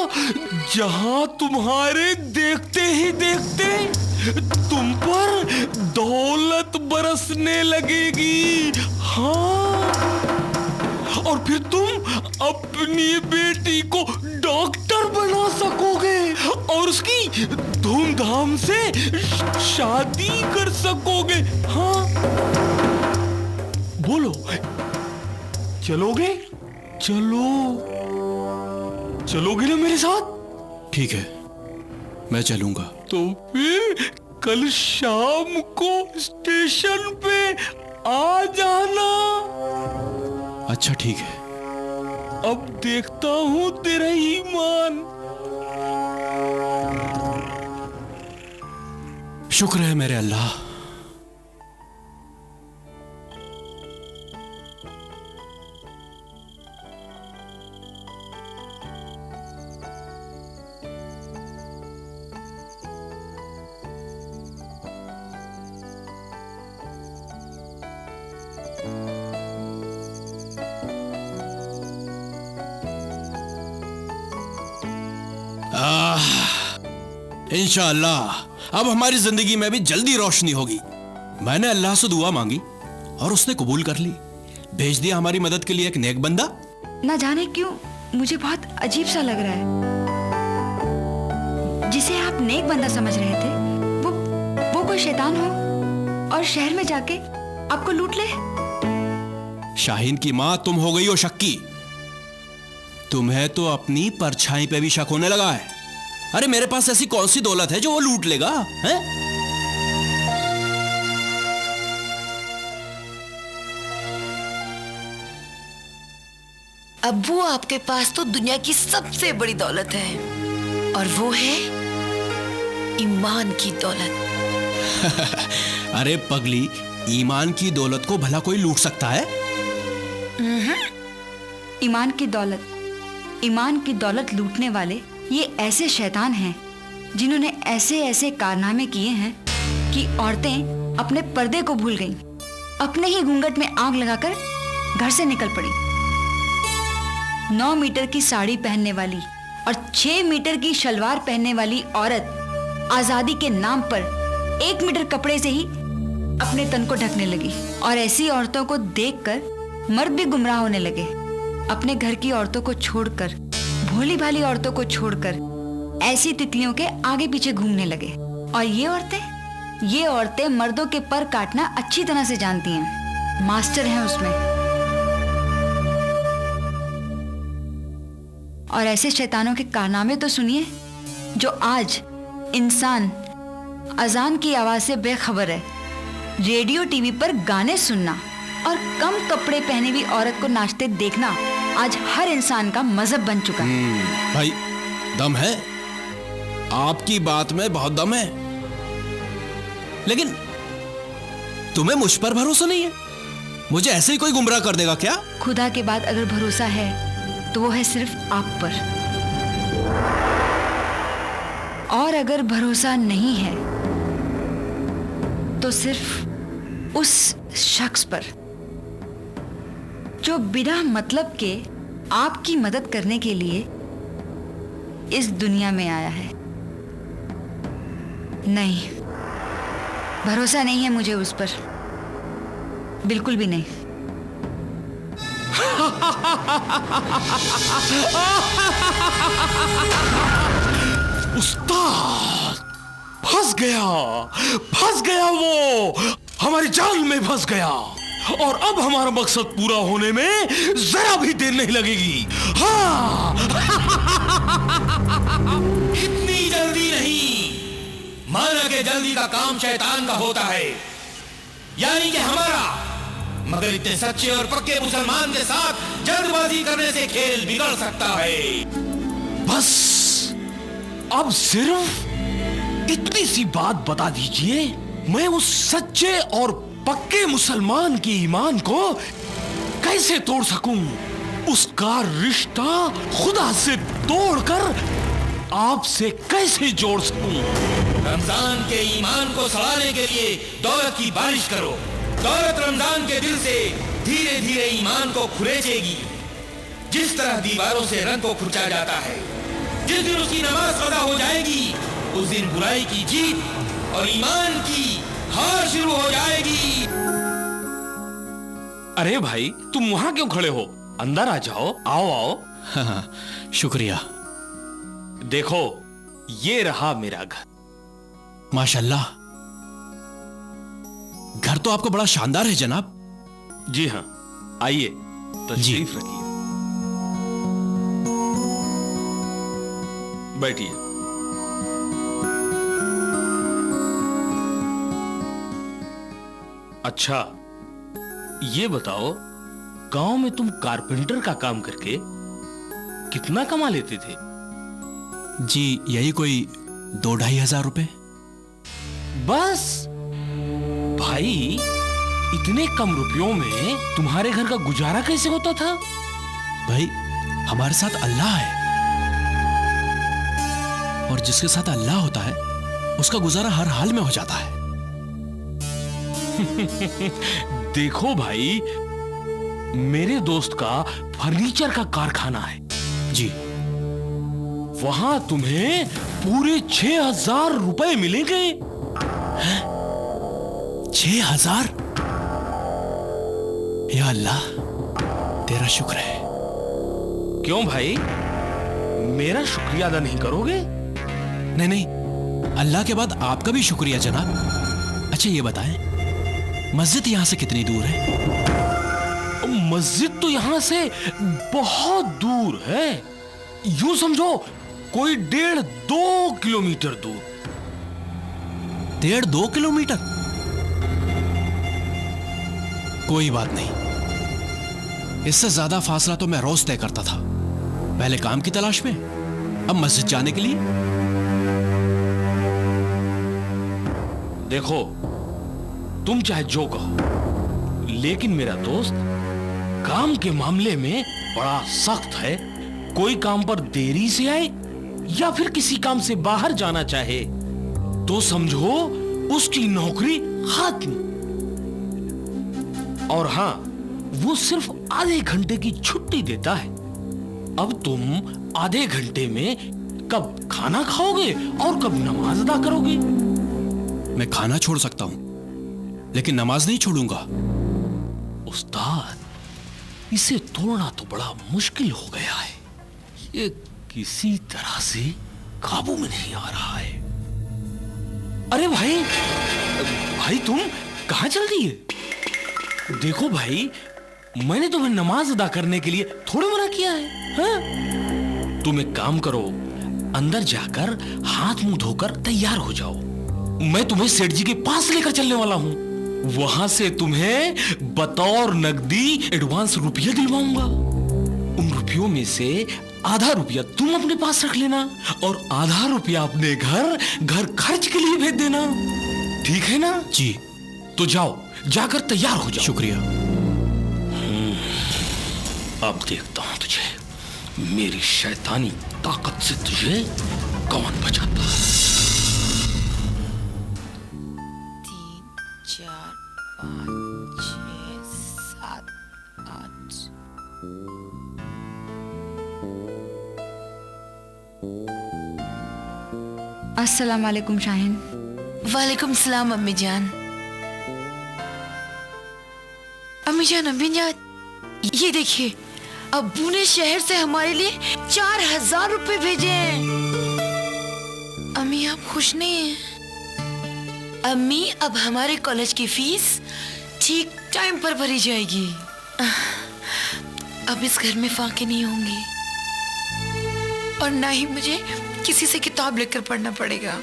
Speaker 13: जहां तुम्हारे देखते ही देखते तुम पर दौलत बरसने लगेगी। हाँ, और फिर तुम अपनी बेटी को डॉक्टर बना सकोगे और उसकी धूमधाम से शादी कर सकोगे। हाँ, बोलो, चलोगे? चलोगे ना मेरे साथ?
Speaker 4: ठीक है, मैं चलूंगा।
Speaker 13: तो फिर कल शाम को स्टेशन पे आ जाना।
Speaker 4: अच्छा ठीक है।
Speaker 13: अब देखता हूं तेरा ईमान।
Speaker 4: शुक्र है मेरे अल्लाह। इंशाअल्लाह अब हमारी जिंदगी में भी जल्दी रोशनी होगी। मैंने अल्लाह से दुआ मांगी और उसने कबूल कर ली, भेज दिया हमारी मदद के लिए एक नेक बंदा।
Speaker 7: ना जाने क्यों मुझे बहुत अजीब सा लग रहा है। जिसे आप नेक बंदा समझ रहे थे वो कोई शैतान हो और शहर में जाके आपको लूट ले।
Speaker 4: शाहीन की मां तुम हो गई हो शक्की। तुम्हें तो अपनी परछाई पे भी शक होने लगा है। अरे मेरे पास ऐसी कौन सी दौलत है जो वो लूट लेगा? हैं?
Speaker 6: अब्बू, आपके पास तो दुनिया की सबसे बड़ी दौलत है और वो है ईमान की दौलत।
Speaker 4: अरे पगली, ईमान की दौलत को भला कोई लूट सकता है?
Speaker 7: ईमान की दौलत लूटने वाले ये ऐसे शैतान हैं जिन्होंने ऐसे ऐसे कारनामे किए हैं कि औरतें अपने पर्दे को भूल गईं, अपने ही घूंघट में आग लगाकर घर से निकल पड़ी। 9 मीटर की साड़ी पहनने वाली और 6 मीटर की शलवार पहनने वाली औरत आजादी के नाम पर 1 मीटर कपड़े से ही अपने तन को ढकने लगी। और ऐसी औरतों को देखकर मर्द भी गुमराह होने लगे। अपने घर की औरतों को छोड़कर, भोली भाली औरतों को छोड़कर ऐसी तितलियों के आगे पीछे घूमने लगे। और ये औरतें मर्दों के पर काटना अच्छी तरह से जानती हैं, मास्टर हैं उसमें। और ऐसे शैतानों के कारनामे तो सुनिए जो आज इंसान अजान की आवाज से बेखबर है। रेडियो टीवी पर गाने सुनना और कम कपड़े पहनी हुई औरत को नाचते देखना आज हर इंसान का मजहब बन चुका है।
Speaker 4: भाई, दम है, आपकी बात में बहुत दम है, लेकिन तुम्हें मुझ पर भरोसा नहीं है। मुझे ऐसे ही कोई गुमराह कर देगा क्या?
Speaker 7: खुदा के बाद अगर भरोसा है तो वो है सिर्फ आप पर, और अगर भरोसा नहीं है तो सिर्फ उस शख्स पर जो बिना मतलब के आपकी मदद करने के लिए इस दुनिया में आया है। नहीं, भरोसा नहीं है मुझे उस पर, बिल्कुल भी नहीं।
Speaker 13: उस्ताद, फंस गया वो, हमारी जाल में फंस गया, और अब हमारा मकसद पूरा होने में जरा भी देर नहीं लगेगी। हाँ।
Speaker 1: इतनी जल्दी नहीं। माना कि जल्दी का काम शैतान का होता है, यानी कि हमारा, मगर इतने सच्चे और पक्के मुसलमान के साथ जल्दबाजी करने से खेल बिगड़ सकता है।
Speaker 13: बस अब सिर्फ इतनी सी बात बता दीजिए, मैं उस सच्चे और पक्के मुसलमान के ईमान को कैसे तोड़ सकूं, उसका रिश्ता खुदा से तोड़कर आपसे कैसे जोड़ सकूं।
Speaker 1: रमजान के ईमान को सड़ाने के लिए दौलत की बारिश करो। दौलत रमजान के दिल से धीरे धीरे ईमान को खुरेचेगी, जिस तरह दीवारों से रंग को खुरचा जाता है। जिस दिन उसकी नमाज कज़ा हो जाएगी, उस दिन बुराई की जीत और ईमान की हार शुरू हो जाएगी।
Speaker 13: अरे भाई, तुम वहां क्यों खड़े हो? अंदर आ जाओ। आओ।
Speaker 4: हाँ, शुक्रिया।
Speaker 13: देखो, ये रहा मेरा घर।
Speaker 4: माशाल्लाह, घर तो आपका बड़ा शानदार है जनाब।
Speaker 13: जी हाँ, आइए तशरीफ रखिए, बैठिए। अच्छा, ये बताओ, गांव में तुम कारपेंटर का काम करके कितना कमा लेते थे?
Speaker 4: जी, यही कोई 2-2.5 हजार रुपए।
Speaker 13: बस? भाई, इतने कम रुपयों में तुम्हारे घर का गुजारा कैसे होता था?
Speaker 4: भाई, हमारे साथ अल्लाह है, और जिसके साथ अल्लाह होता है उसका गुजारा हर हाल में हो जाता है।
Speaker 13: देखो भाई, मेरे दोस्त का फर्नीचर का कारखाना है।
Speaker 4: जी।
Speaker 13: वहां तुम्हें पूरे 6,000 रुपए मिलेंगे।
Speaker 4: 6,000? या अल्लाह, तेरा शुक्र है।
Speaker 13: क्यों भाई, मेरा शुक्रिया अदा नहीं करोगे?
Speaker 4: नहीं, अल्लाह के बाद आपका भी शुक्रिया जनाब। अच्छा, ये बताएं, मस्जिद यहां से कितनी दूर है?
Speaker 13: मस्जिद तो यहां से बहुत दूर है, यूं समझो कोई 1.5-2 किलोमीटर दूर।
Speaker 4: 1.5-2 किलोमीटर? कोई बात नहीं, इससे ज्यादा फासला तो मैं रोज तय करता था, पहले काम की तलाश में, अब मस्जिद जाने के लिए।
Speaker 13: देखो, तुम चाहे जो कहो, लेकिन मेरा दोस्त काम के मामले में बड़ा सख्त है। कोई काम पर देरी से आए या फिर किसी काम से बाहर जाना चाहे तो समझो उसकी नौकरी खत्म। और हां, वो सिर्फ आधे घंटे की छुट्टी देता है। अब तुम आधे घंटे में कब खाना खाओगे और कब नमाज अदा करोगे?
Speaker 4: मैं खाना छोड़ सकता हूं, लेकिन नमाज नहीं छोड़ूंगा।
Speaker 13: उस्ताद, इसे तोड़ना तो बड़ा मुश्किल हो गया है। ये किसी तरह से काबू में नहीं आ रहा है। अरे भाई तुम कहां चल दिए? देखो भाई, मैंने तुम्हें नमाज अदा करने के लिए थोड़ा मना किया है। हाँ? तुम एक काम करो, अंदर जाकर हाथ मुंह धोकर तैयार हो जाओ। मैं तुम्हें सेठ जी के पास लेकर चलने वाला हूं। वहां से तुम्हें बतौर नकदी एडवांस रुपया दिलवाऊंगा। उन रुपयों में से आधा रुपया तुम अपने पास रख लेना और आधा रुपया अपने घर खर्च के लिए भेज देना। ठीक है ना?
Speaker 4: जी।
Speaker 13: तो जाओ, जाकर तैयार हो जाओ।
Speaker 4: शुक्रिया।
Speaker 1: अब देखता हूं तुझे, मेरी शैतानी ताकत से तुझे कौन बचाता है।
Speaker 6: 3 4 5 6 7 8।
Speaker 7: अस्सलाम वालेकुम शाहीन।
Speaker 6: वालेकुम सलाम अम्मी जान। अम्मी जान, अम्मी जान, ये देखिए, अब्बू ने शहर से हमारे लिए 4000 रुपए भेजे हैं। अम्मी आप खुश नहीं हैं? अम्मी, अब हमारे कॉलेज की फीस ठीक टाइम पर भरी जाएगी। अब इस घर में फाके नहीं होंगे और ना ही मुझे किसी से किताब लेकर पढ़ना पड़ेगा।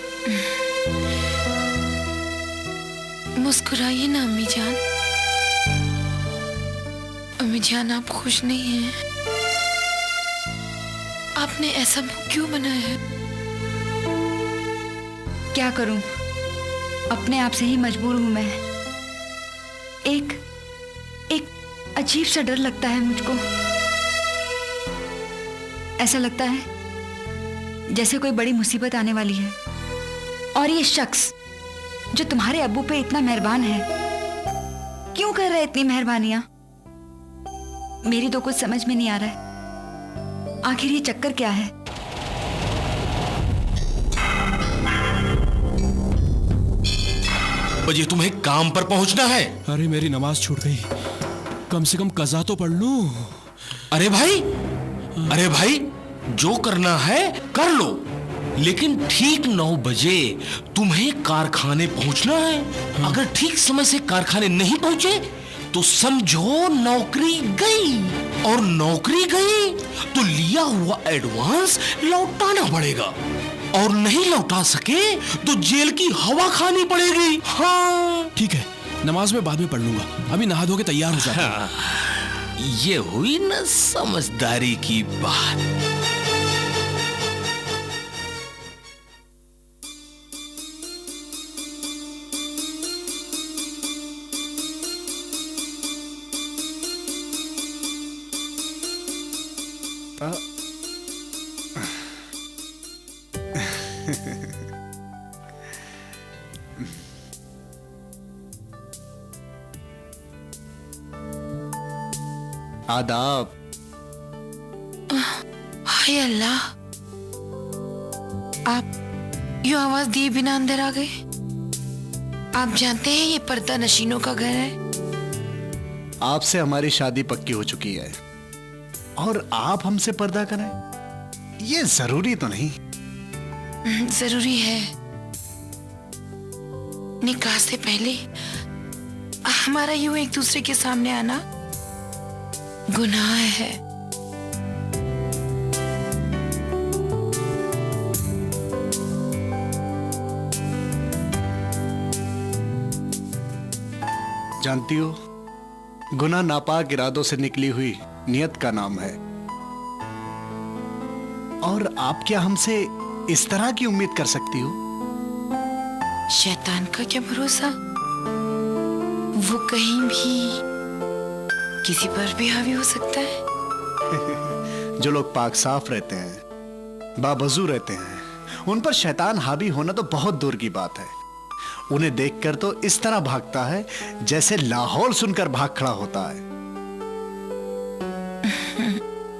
Speaker 6: मुस्कुराइए ना अम्मी जान। अम्मी जान, आप खुश नहीं हैं? आपने ऐसा मुंह क्यों बनाया है?
Speaker 7: क्या करूं, अपने आप से ही मजबूर हूं मैं। एक अजीब सा डर लगता है मुझको। ऐसा लगता है जैसे कोई बड़ी मुसीबत आने वाली है और ये शख्स जो तुम्हारे अब्बू पे इतना मेहरबान है, क्यों कर रहा है इतनी मेहरबानियां? मेरी तो कुछ समझ में नहीं आ रहा है, आखिर ये चक्कर क्या है?
Speaker 1: बजे तुम्हें काम पर पहुंचना है।
Speaker 4: अरे मेरी नमाज छूट गई, कम से कम कज़ा तो पढ़ लूं।
Speaker 1: अरे भाई, जो करना है कर लो, लेकिन ठीक 9 बजे तुम्हें कारखाने पहुंचना है। अगर ठीक समय से कारखाने नहीं पहुंचे तो समझो नौकरी गई, और नौकरी गई तो लिया हुआ एडवांस लौटाना पड़ेगा, और नहीं लौटा सके तो जेल की हवा खानी पड़ेगी। हाँ
Speaker 4: ठीक है, नमाज में बाद में पढ़ लूंगा, अभी नहा धो के तैयार हो जाता हूं।
Speaker 1: ये हुई ना समझदारी की बात।
Speaker 12: आदाब।
Speaker 6: हाय अल्लाह, आप यूं आवाज दिए बिना अंदर आ गए? आप जानते हैं ये पर्दा नशीनों का घर है।
Speaker 12: आपसे हमारी शादी पक्की हो चुकी है और आप हमसे पर्दा करें, ये जरूरी तो नहीं?
Speaker 6: जरूरी है। निकाह से पहले हमारा यूं एक दूसरे के सामने आना गुनाह है।
Speaker 12: जानती हो, गुनाह नापाक इरादों से निकली हुई नियत का नाम है। और आप क्या हमसे इस तरह की उम्मीद कर सकती हो?
Speaker 6: शैतान का क्या भरोसा, वो कहीं भी किसी पर भी हावी हो सकता है।
Speaker 12: जो लोग पाक साफ रहते हैं, बावजू रहते हैं, उन पर शैतान हावी होना तो बहुत दूर की बात है। उन्हें देखकर तो इस तरह भागता है जैसे लाहौर सुनकर भाग खड़ा होता है।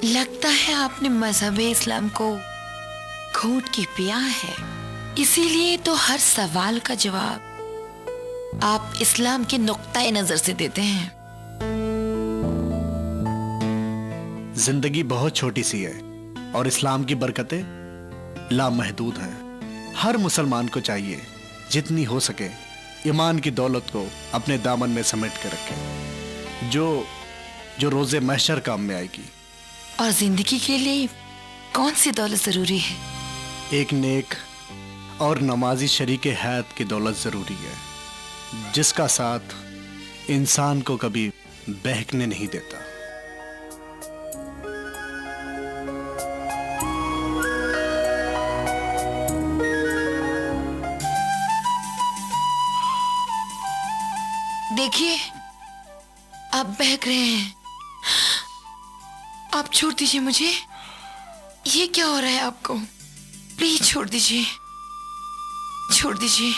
Speaker 6: लगता है आपने मजहब इस्लाम को घूंट के पिया है, इसीलिए तो हर सवाल का जवाब आप इस्लाम के नुक्ताए नजर से देते हैं।
Speaker 12: जिंदगी बहुत छोटी सी है और इस्लाम की बरकतें लामहदूद हैं। हर मुसलमान को चाहिए जितनी हो सके ईमान की दौलत को अपने दामन में समेट कर रखे, जो रोजे महशर काम में आएगी।
Speaker 6: और जिंदगी के लिए कौन सी दौलत जरूरी है?
Speaker 12: एक नेक और नमाजी शरीके हयात की दौलत जरूरी है, जिसका साथ इंसान को कभी बहकने नहीं देता।
Speaker 6: देखिए, आप बहक रहे हैं। आप छोड़ दीजिए मुझे। ये क्या हो रहा है आपको? प्लीज छोड़ दीजिए, छोड़ दीजिए।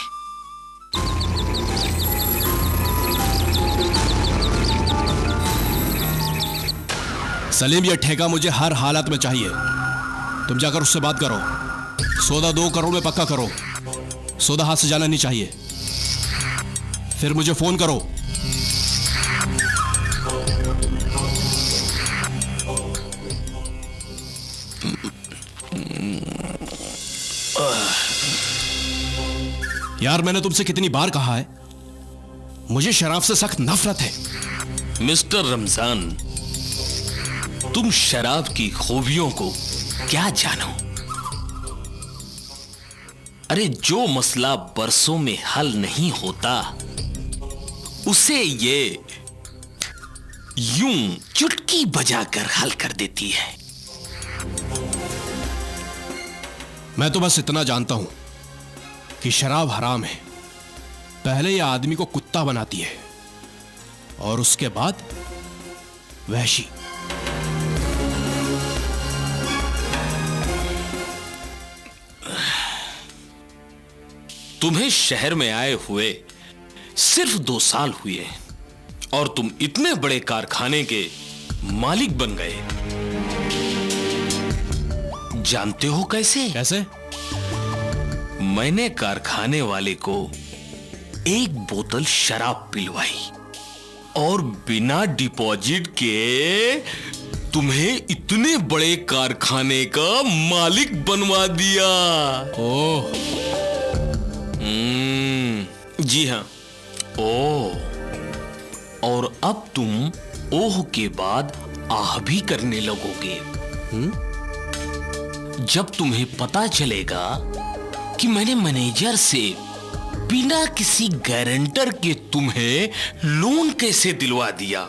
Speaker 4: सलीम, ये ठेका मुझे हर हालत में चाहिए। तुम जाकर उससे बात करो, सौदा 2 करोड़ में पक्का करो। सौदा हाथ से जाना नहीं चाहिए। फिर मुझे फोन करो। यार, मैंने तुमसे कितनी बार कहा है, मुझे शराब से सख्त नफरत है।
Speaker 14: मिस्टर रमजान, तुम शराब की खूबियों को क्या जानो? अरे, जो मसला बरसों में हल नहीं होता, उसे ये यूं चुटकी बजाकर हल कर देती है।
Speaker 4: मैं तो बस इतना जानता हूं कि शराब हराम है। पहले यह आदमी को कुत्ता बनाती है और उसके बाद वहशी।
Speaker 14: तुम्हें शहर में आए हुए सिर्फ 2 साल हुए और तुम इतने बड़े कारखाने के मालिक बन गए। जानते हो कैसे?
Speaker 4: कैसे?
Speaker 14: मैंने कारखाने वाले को 1 बोतल शराब पिलवाई और बिना डिपॉजिट के तुम्हें इतने बड़े कारखाने का मालिक बनवा दिया।
Speaker 4: ओह,
Speaker 14: जी हां। ओह, और अब तुम ओह के बाद आह भी करने लगोगे। जब तुम्हें पता चलेगा कि मैंने मैनेजर से बिना किसी गारंटर के तुम्हें लोन कैसे दिलवा दिया।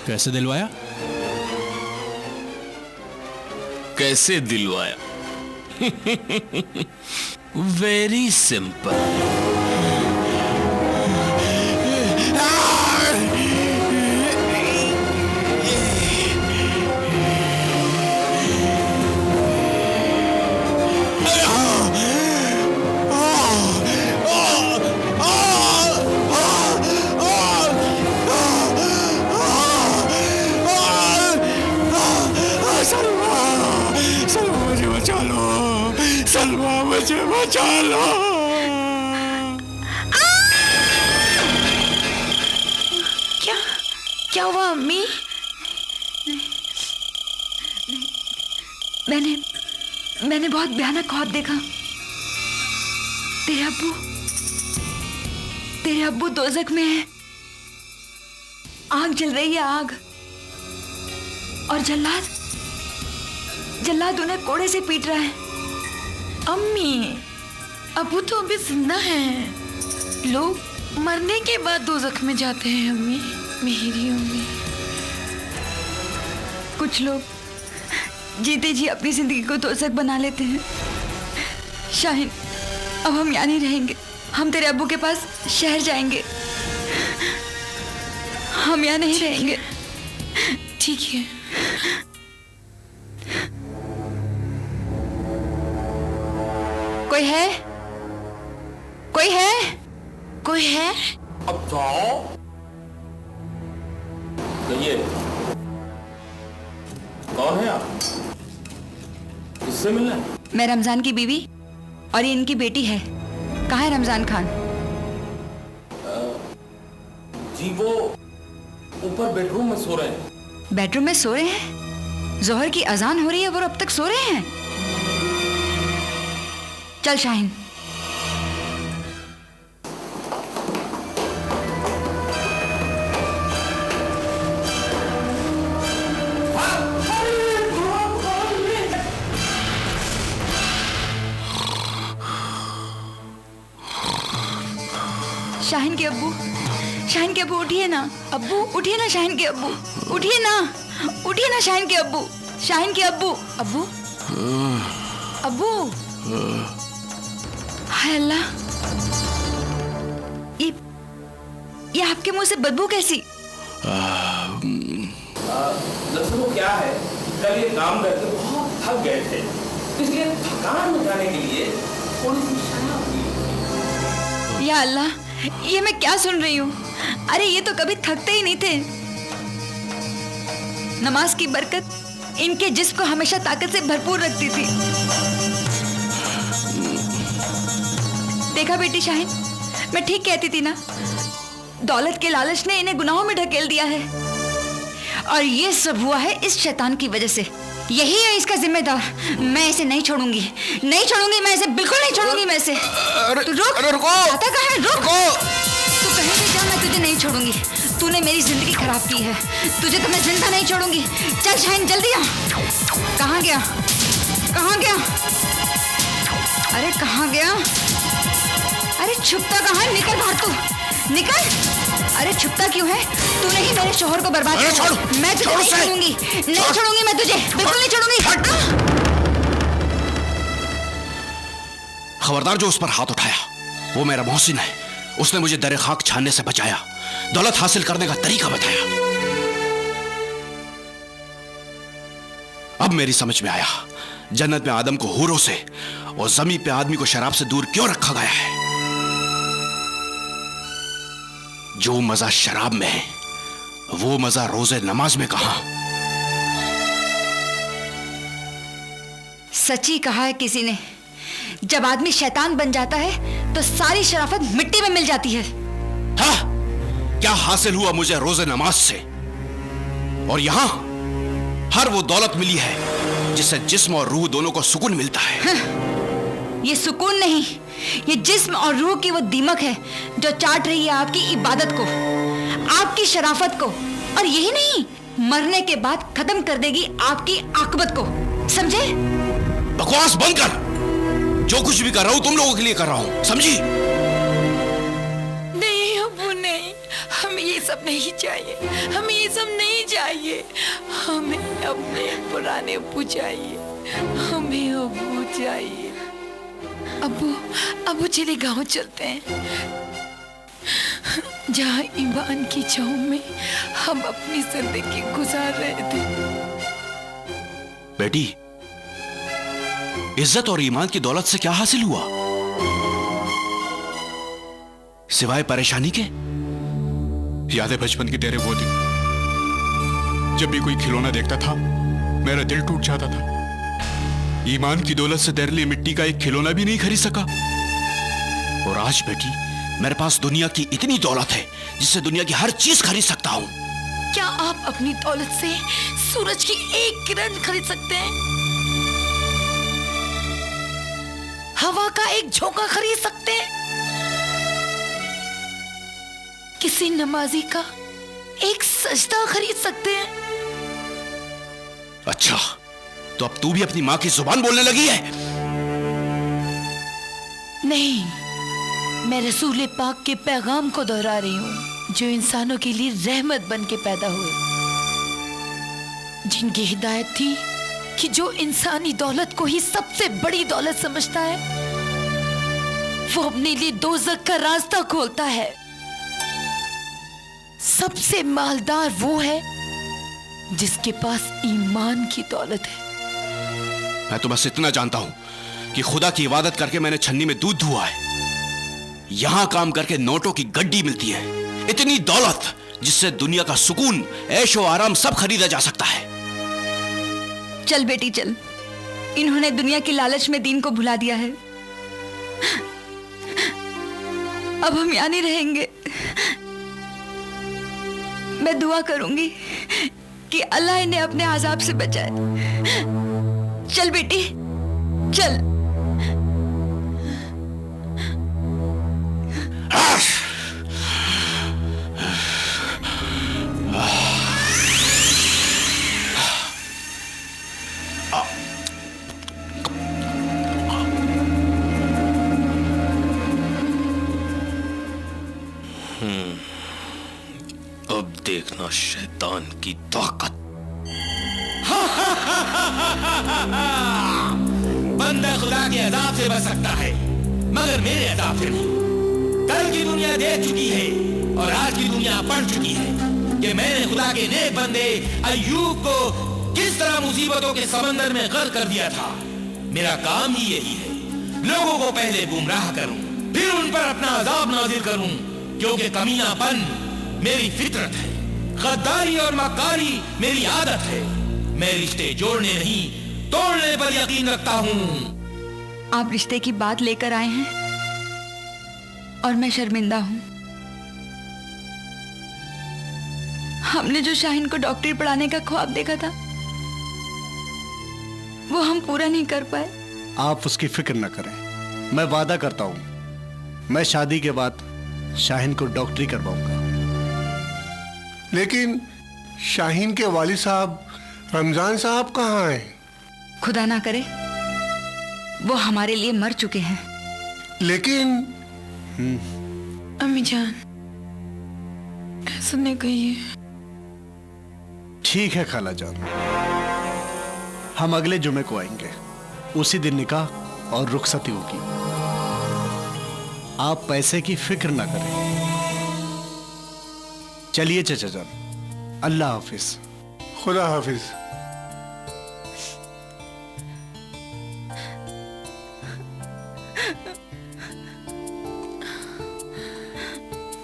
Speaker 4: कैसे दिलवाया?
Speaker 14: कैसे दिलवाया? Very simple.
Speaker 13: सलमा, मुझे बचा लो।
Speaker 6: क्या हुआ अम्मी?
Speaker 7: मैंने बहुत भयानक ख्वाब देखा। तेरे अब्बू दोज़ख में है। आग जल रही है, आग। और जल्लाद उन्हें कोड़े से पीट रहा है।
Speaker 6: अम्मी, अबू तो अभी जिंदा हैं। लोग मरने के बाद दोज़ख में जाते हैं अम्मी, मेरी अम्मी।
Speaker 7: कुछ लोग जीते जी अपनी जिंदगी को दोज़ख बना लेते हैं। शाहिन, अब हम यहाँ नहीं रहेंगे। हम तेरे अब्बू के पास शहर जाएंगे। हम यहाँ नहीं रहेंगे।
Speaker 6: ठीक है।
Speaker 7: कोई है? कोई है?
Speaker 6: कोई है?
Speaker 14: अब जाओ। कहिए, कौन है आप? किससे मिलना है?
Speaker 7: मैं रमजान की बीवी और ये इनकी बेटी है। कहाँ है रमजान खान?
Speaker 14: जी वो ऊपर बेडरूम में सो रहे हैं।
Speaker 7: बेडरूम में सो रहे हैं? जोहर की अजान हो रही है, वो अब तक सो रहे हैं? चल शाहिन। शाहिन के अब्बू उठिए ना। अब्बू उठिए ना, शाहिन के अब्बू उठिए ना, उठिए ना शाहिन के अब्बू, शाहिन के अब्बू। अब्बू, अब्बू, हाय अल्लाह, ये आपके मुंह से बदबू कैसी?
Speaker 15: दरअसल वो क्या है, कल ये काम करके बहुत थक गए थे, इसलिए थकान मिटाने के लिए थोड़ी सी शराब पी।
Speaker 7: या अल्लाह, ये मैं क्या सुन रही हूँ? अरे ये तो कभी थकते ही नहीं थे। नमाज की बरकत इनके जिस्म को हमेशा ताकत से भरपूर रखती थी। देखा बेटी शाहीन, मैं ठीक कहती थी ना? दौलत के लालच ने इन्हें गुनाहों में ढकेल दिया है, और ये सब हुआ है इस शैतान की वजह से। यही है इसका जिम्मेदार। मैं इसे नहीं छोड़ूंगी, नहीं छोड़ूंगी, मैं इसे बिल्कुल नहीं छोड़ूंगी। मैं इसे रुको, आता कहाँ है? रुको, तू कहीं भी जा, मैं तुझे नहीं छोड़ूंगी। तूने मेरी जिंदगी खराब की है, तुझे तो मैं जिंदा नहीं छोड़ूंगी। चल शाहीन जल्दी आ। कहाँ गया, कहाँ गया? अरे कहाँ गया? अरे छुपता कहाँ है? निकल बाहर, तू निकल। अरे छुपता क्यों है? तूने ही मेरे शोहर को बर्बाद किया। मैं तुझे नहीं छोड़ूंगी, नहीं छोड़ूंगी, मैं तुझे बिल्कुल नहीं छोड़ूंगी।
Speaker 4: खबरदार, जो उस पर हाथ उठाया वो मेरा मोहसिन है। उसने मुझे दरे खाक छानने से बचाया, दौलत हासिल करने का तरीका बताया। अब मेरी समझ में आया जन्नत में आदम को हूरों से और जमीन पे आदमी को शराब से दूर क्यों रखा गया है। जो मजा शराब में है वो मजा रोजे नमाज में कहां?
Speaker 7: सच्ची कहा है किसी ने, जब आदमी शैतान बन जाता है तो सारी शराफत मिट्टी में मिल जाती है।
Speaker 4: हाँ, क्या हासिल हुआ मुझे रोजे नमाज से? और यहां हर वो दौलत मिली है जिससे जिस्म और रूह दोनों को सुकून मिलता है।
Speaker 7: हाँ, ये सुकून नहीं, ये जिस्म और रूह की वो दीमक है जो चाट रही है आपकी इबादत को, आपकी शराफत को, और यही नहीं, मरने के बाद खत्म कर देगी आपकी आकबत को। समझे?
Speaker 4: बकवास बंद कर। जो कुछ भी कर रहा हूं तुम लोगों के लिए कर रहा हूं, समझी?
Speaker 6: नहीं अब्बू नहीं, हमें ये सब नहीं चाहिए, हमें ये सब नहीं चाहिए। हमें अपने पुराने अब्बू चाहिए, हमें अब्बू चाहिए। अब्बू चले गांव चलते हैं, जहां ईमान की छांव में हम अपनी जिंदगी गुजार रहे थे।
Speaker 4: बेटी, इज्जत और ईमान की दौलत से क्या हासिल हुआ सिवाय परेशानी के?
Speaker 13: याद है बचपन की तेरे वो दिन, जब भी कोई खिलौना देखता था मेरा दिल टूट जाता था। ईमान की दौलत से तेरे लिए मिट्टी का एक खिलौना भी नहीं खरीद सका।
Speaker 4: और आज बेटी मेरे पास दुनिया की इतनी दौलत है जिससे दुनिया की हर चीज खरीद सकता हूं।
Speaker 6: क्या आप अपनी दौलत से सूरज की एक किरण खरीद सकते हैं? हवा का एक झोंका खरीद सकते हैं? किसी नमाजी का एक सजदा खरीद सकते हैं?
Speaker 4: अच्छा, तो अब तू भी अपनी माँ की जुबान बोलने लगी है?
Speaker 6: नहीं, मैं रसूल पाक के पैगाम को दोहरा रही हूँ, जो इंसानों के लिए रहमत बन के पैदा हुए, जिनकी हिदायत थी कि जो इंसानी दौलत को ही सबसे बड़ी दौलत समझता है वो अपने लिए दोज़ख का रास्ता खोलता है। सबसे मालदार वो है जिसके पास ईमान की दौलत है।
Speaker 4: मैं तो बस इतना जानता हूं कि खुदा की इबादत करके मैंने छन्नी में दूध धुआ है, यहां काम करके नोटों की गड्डी मिलती है। इतनी दौलत जिससे दुनिया का सुकून, ऐशो आराम सब खरीदा जा सकता है।
Speaker 7: चल बेटी चल, इन्होंने दुनिया की लालच में दीन को भुला दिया है। अब हम यहाँ नहीं रहेंगे। मैं दुआ करूंगी कि अल्लाह इन्हें अपने आजाब से बचाए। चल बेटी चल।
Speaker 14: अब देखना शैतान की ताकत।
Speaker 1: बंदा खुदा के अज़ाब से बच सकता है मगर मेरे अज़ाब से नहीं। कल की दुनिया देख चुकी है और आज की दुनिया पढ़ चुकी है। कि मैंने खुदा के नेक बंदे अय्यूब को किस तरह मुसीबतों के समंदर में गर्क कर दिया था। मेरा काम ही यही है, लोगों को पहले गुमराह करूं, फिर उन पर अपना अजाब नाजिल करूं, क्योंकि कमीनापन मेरी फितरत है, गद्दारी और मक्कारी मेरी आदत है। मैं रिश्ते जोड़ने नहीं तोड़ने पर यकीन रखता हूं।
Speaker 7: आप रिश्ते की बात लेकर आए हैं और मैं शर्मिंदा हूं। हमने जो शाहीन को डॉक्टरी पढ़ाने का ख्वाब देखा था वो हम पूरा नहीं कर पाए।
Speaker 12: आप उसकी फिक्र न करें, मैं वादा करता हूं मैं शादी के बाद शाहीन को डॉक्टरी करवाऊंगा।
Speaker 3: लेकिन शाहीन के वालिद साहब रमजान साहब कहाँ हैं?
Speaker 7: खुदा ना करे वो हमारे लिए मर चुके हैं।
Speaker 3: लेकिन
Speaker 6: अम्मी जान ऐसा नहीं कहिए।
Speaker 12: ठीक है खाला जान, हम अगले जुमे को आएंगे, उसी दिन निकाह और रुखसती होगी। आप पैसे की फिक्र ना करें। चलिए चचा जान, अल्लाह हाफिज।
Speaker 3: खुदा हाफिज।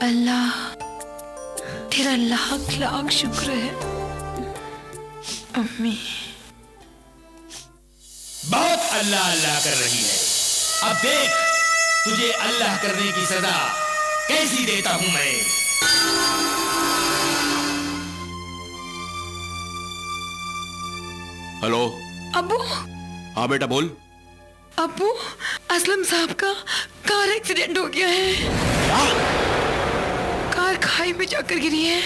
Speaker 6: अल्लाह तेरा लाख लाख शुक्र है अम्मी।
Speaker 1: बहुत अल्लाह अल्लाह कर रही है, अब देख तुझे अल्लाह करने की सजा कैसी देता हूं मैं।
Speaker 4: हेलो
Speaker 6: अबू।
Speaker 4: हाँ बेटा बोल।
Speaker 6: अबू असलम साहब का कार एक्सीडेंट हो गया है। कार खाई में जाकर गिरी है,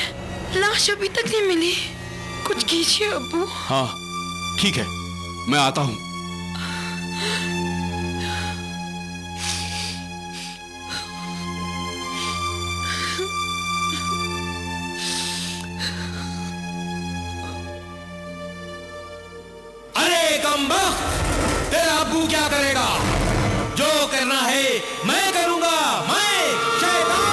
Speaker 6: लाश अभी तक नहीं मिली, कुछ कीजिए अबू।
Speaker 4: हाँ ठीक है, मैं आता हूं।
Speaker 1: अरे कमबख्त, तेरा अब्बू क्या करेगा? जो करना है मैं करूंगा, मैं शैतान।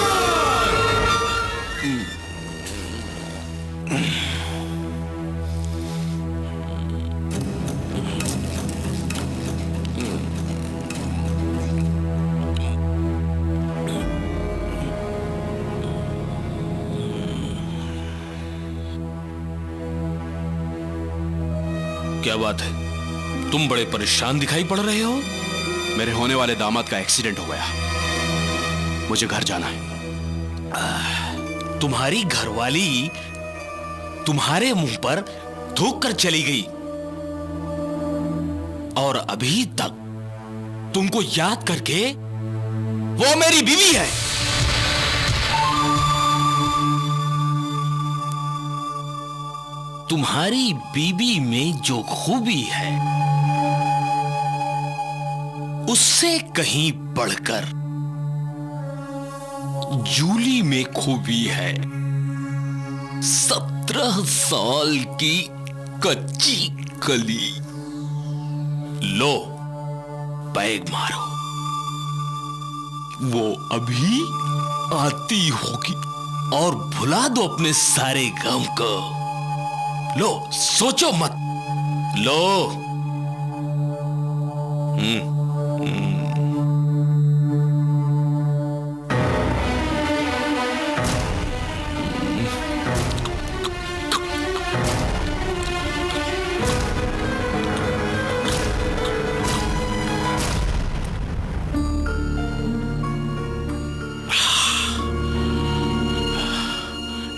Speaker 14: क्या बात है, तुम बड़े परेशान दिखाई पड़ रहे हो?
Speaker 4: मेरे होने वाले दामाद का एक्सीडेंट हो गया, मुझे घर जाना है।
Speaker 14: तुम्हारी घरवाली तुम्हारे मुंह पर थूक कर चली गई और अभी तक तुमको याद करके वो मेरी बीवी है। तुम्हारी बीबी में जो खूबी है उससे कहीं बढ़कर जूली में खूबी है। 17 साल की कच्ची कली। लो बैग मारो, वो अभी आती होगी और भुला दो अपने सारे गम को। लो सोचो मत, लो।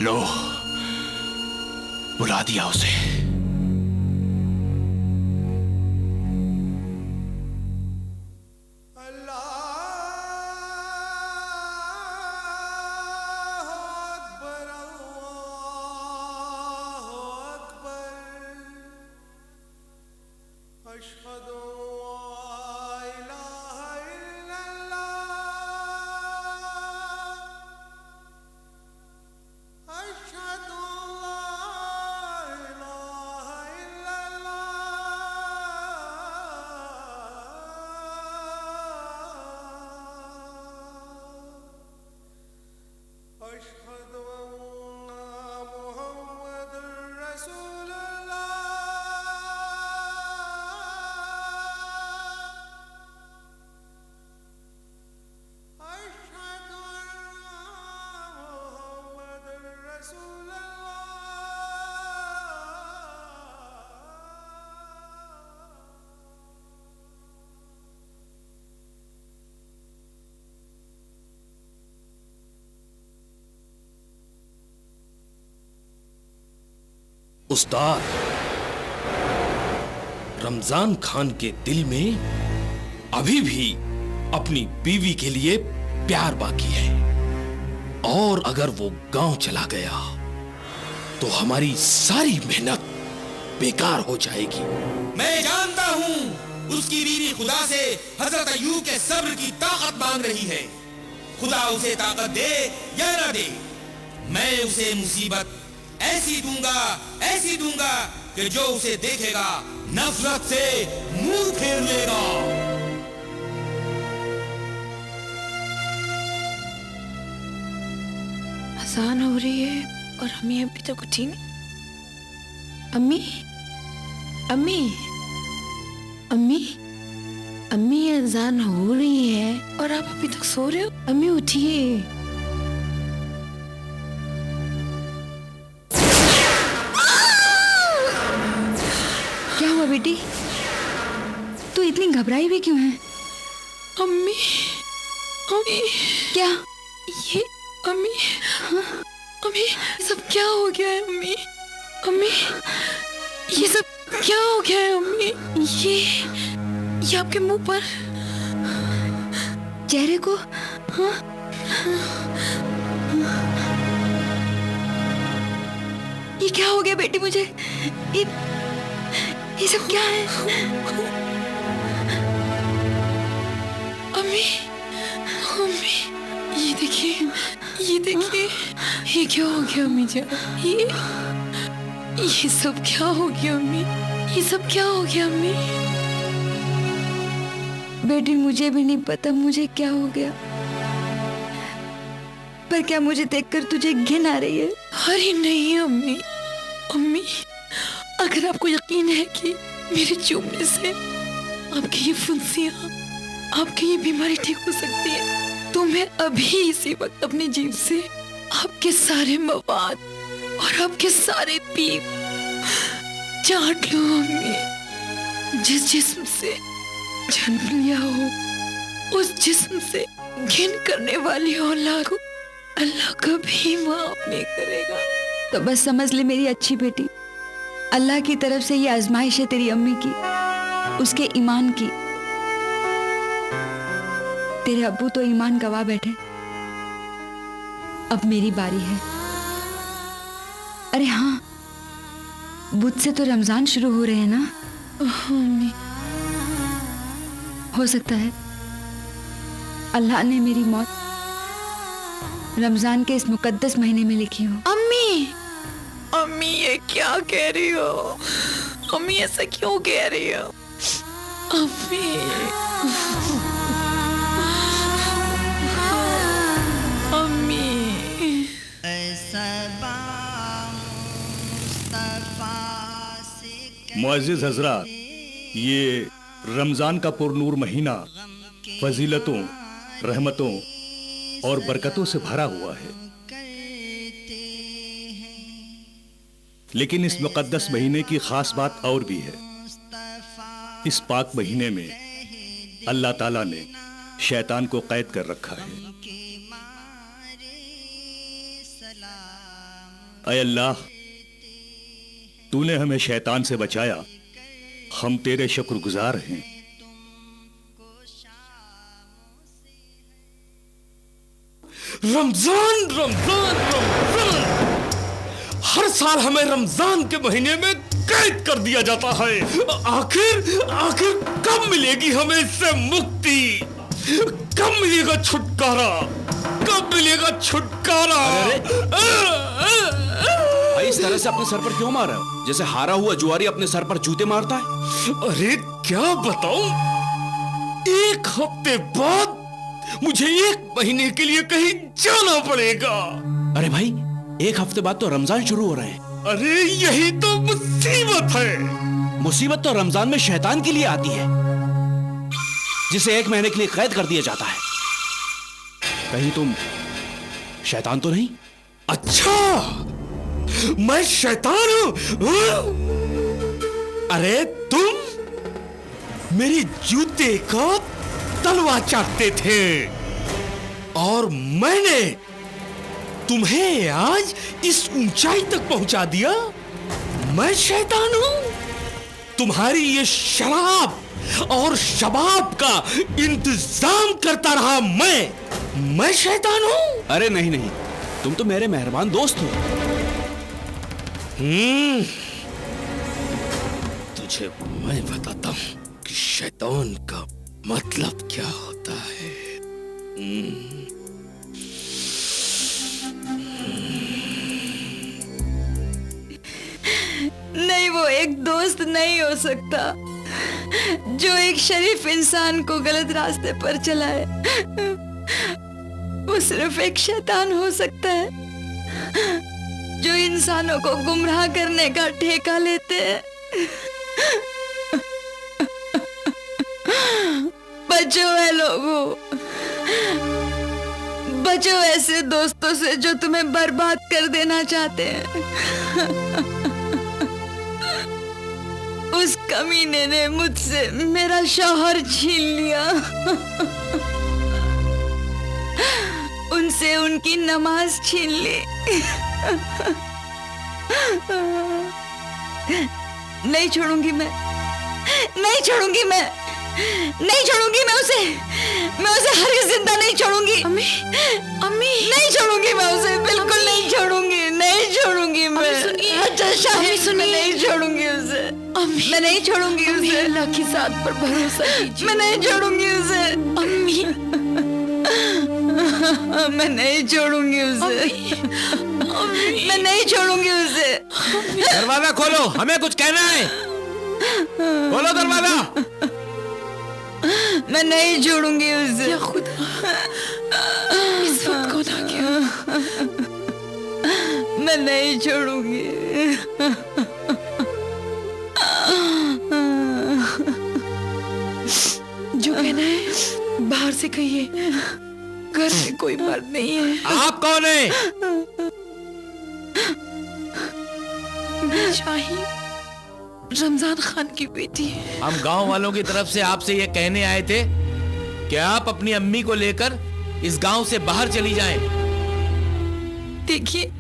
Speaker 14: लो बुला दिया उसे। उस्ताद, रमजान खान के दिल में अभी भी अपनी बीवी के लिए प्यार बाकी है, और अगर वो गांव चला गया तो हमारी सारी मेहनत बेकार हो जाएगी।
Speaker 1: मैं जानता हूँ उसकी बीवी खुदा से हजरत अय्यूब के सब्र की ताकत मांग रही है। खुदा उसे ताकत दे या ना दे, मैं उसे मुसीबत ऐसी दूंगा कि जो उसे देखेगा नफरत से मुंह फेर लेगा।
Speaker 6: अजान हो रही है और अम्मी अभी तक उठी नहीं। अम्मी अम्मी अम्मी अम्मी, अजान हो रही है और आप अभी तक सो रहे हो। अम्मी उठिए।
Speaker 7: क्या हुआ बेटी? तू इतनी घबराई हुई क्यों है?
Speaker 6: अम्मी अम्मी
Speaker 7: क्या?
Speaker 6: ये अम्मी, अम्मी ये सब क्या हो गया है अम्मी? अम्मी ये सब क्या हो गया है अम्मी? ये आपके मुंह पर,
Speaker 7: चेहरे को, हाँ? ये क्या हो गया बेटी मुझे? ये सब क्या है?
Speaker 6: अम्मी अम्मी ये देखिए, ये देखिए, ये क्या हो गया अम्मी जान? ये सब क्या हो गया अम्मी? ये सब क्या हो गया अम्मी?
Speaker 7: बेटी मुझे भी नहीं पता मुझे क्या हो गया, पर क्या मुझे देखकर तुझे घिन आ रही है?
Speaker 6: अरे नहीं अम्मी, अम्मी अगर आपको यकीन है कि मेरे चूमने से आपकी ये फुंसियां, आपकी ये बीमारी ठीक हो सकती है, तो मैं अभी इसी वक्त अपनी जीभ से आपके सारे मवाद और आपके सारे पीप चाट लो अम्मी। जिस जिस्म से जन्म लिया हो उस जिस्म से घिन करने वाली औलाद को अल्लाह कभी माफ नहीं करेगा।
Speaker 7: तो बस समझ ले मेरी अच्छी बेटी, अल्लाह की तरफ से ये आजमाइश है तेरी अम्मी की, उसके ईमान की। तेरे अब्बू तो ईमान गवा बैठे, अब मेरी बारी है। अरे हाँ, बुध से तो रमजान शुरू हो रहे हैं ना?
Speaker 6: अम्मी
Speaker 7: हो सकता है अल्लाह ने मेरी मौत रमजान के इस मुकद्दस महीने में लिखी हो।
Speaker 6: अम्मी अम्मी ये क्या कह रही हो? अम्मी ऐसा क्यों कह रही हो? अम्मी अम्मी
Speaker 5: मुअज़्ज़िज़ हज़रात, ये रमज़ान का पुरनूर महीना फजीलतों, रहमतों और बरकतों से भरा हुआ है। लेकिन इस मुक़द्दस महीने की ख़ास बात और भी है। इस पाक महीने में अल्लाह ताला ने शैतान को कैद कर रखा है। ऐ अल्लाह, तूने हमें शैतान से बचाया, हम तेरे शुक्रगुजार हैं।
Speaker 14: रमजान रमजान रमजान, हर साल हमें रमजान के महीने में कैद कर दिया जाता है। आखिर आखिर कब मिलेगी हमें इससे मुक्ति? कब मिलेगा छुटकारा? कब मिलेगा छुटकारा?
Speaker 4: भाई इस तरह से अपने सर पर क्यों मार रहे हो? जैसे हारा हुआ जुआरी अपने सर पर जूते मारता है।
Speaker 14: अरे क्या बताऊं, एक हफ्ते बाद मुझे 1 महीने के लिए कहीं जाना पड़ेगा।
Speaker 4: अरे भाई, 1 हफ्ते बाद तो रमजान शुरू हो रहे हैं।
Speaker 14: अरे यही तो मुसीबत है।
Speaker 4: मुसीबत तो रमजान में शैतान के लिए आती है, जिसे 1 महीने के लिए कैद कर दिया जाता है। कहीं तुम शैतान तो नहीं?
Speaker 14: अच्छा, मैं शैतान हूं? अरे तुम मेरे जूते का तलवा चाटते थे और मैंने तुम्हें आज इस ऊंचाई तक पहुंचा दिया। मैं शैतान हूं? तुम्हारी ये शराब और शबाब का इंतजाम करता रहा मैं शैतान हूं?
Speaker 4: अरे नहीं नहीं, तुम तो मेरे मेहरबान दोस्त हो।
Speaker 14: तुझे मैं बताता हूं कि शैतान का मतलब क्या होता है।
Speaker 7: नहीं, वो एक दोस्त नहीं हो सकता जो एक शरीफ इंसान को गलत रास्ते पर चलाए। वो सिर्फ एक शैतान हो सकता है जो इंसानों को गुमराह करने का ठेका लेते हैं। बचो है लोगों, बचो ऐसे दोस्तों से जो तुम्हें बर्बाद कर देना चाहते हैं। उस कमीने ने मुझसे मेरा शौहर छीन लिया, उनसे उनकी नमाज छीन ली। नहीं छोड़ूंगी मैं, नहीं छोड़ूंगी मैं, नहीं छोड़ूंगी मैं उसे हरगिज़ जिंदा नहीं छोड़ूंगी। अम्मी, अम्मी नहीं छोड़ूंगी मैं उसे, बिल्कुल नहीं छोड़ूंगी, नहीं छोड़ूंगी मैं। अच्छा शामी सुनिए, नहीं छोड़ूंगी उसे, मैं नहीं छोड़ूंगी उसे। अल्लाह की ज़ात पर भरोसा कीजिए, मैं नहीं छोड़ूंगी उसे। अम्मी, मैं नहीं छोड़ूंगी उसे, मैं नहीं छोड़ूंगी उसे।
Speaker 14: दरवाजा खोलो, हमें कुछ कहना है। खोलो दरवाजा।
Speaker 7: मैं नहीं छोड़ूंगी उसे।
Speaker 6: या खुदा, इस वक्त कौन आ गया?
Speaker 7: मैं नहीं छोड़ूंगी।
Speaker 6: जो कहना है बाहर से कहिए, घर में कोई मर्द नहीं है।
Speaker 14: आप कौन है?
Speaker 6: मैं शाहीन, रमजान खान की बेटी है।
Speaker 15: हम गांव वालों की तरफ से आपसे ये कहने आए थे कि आप अपनी अम्मी को लेकर इस गांव से बाहर चली जाएं।
Speaker 6: देखिए,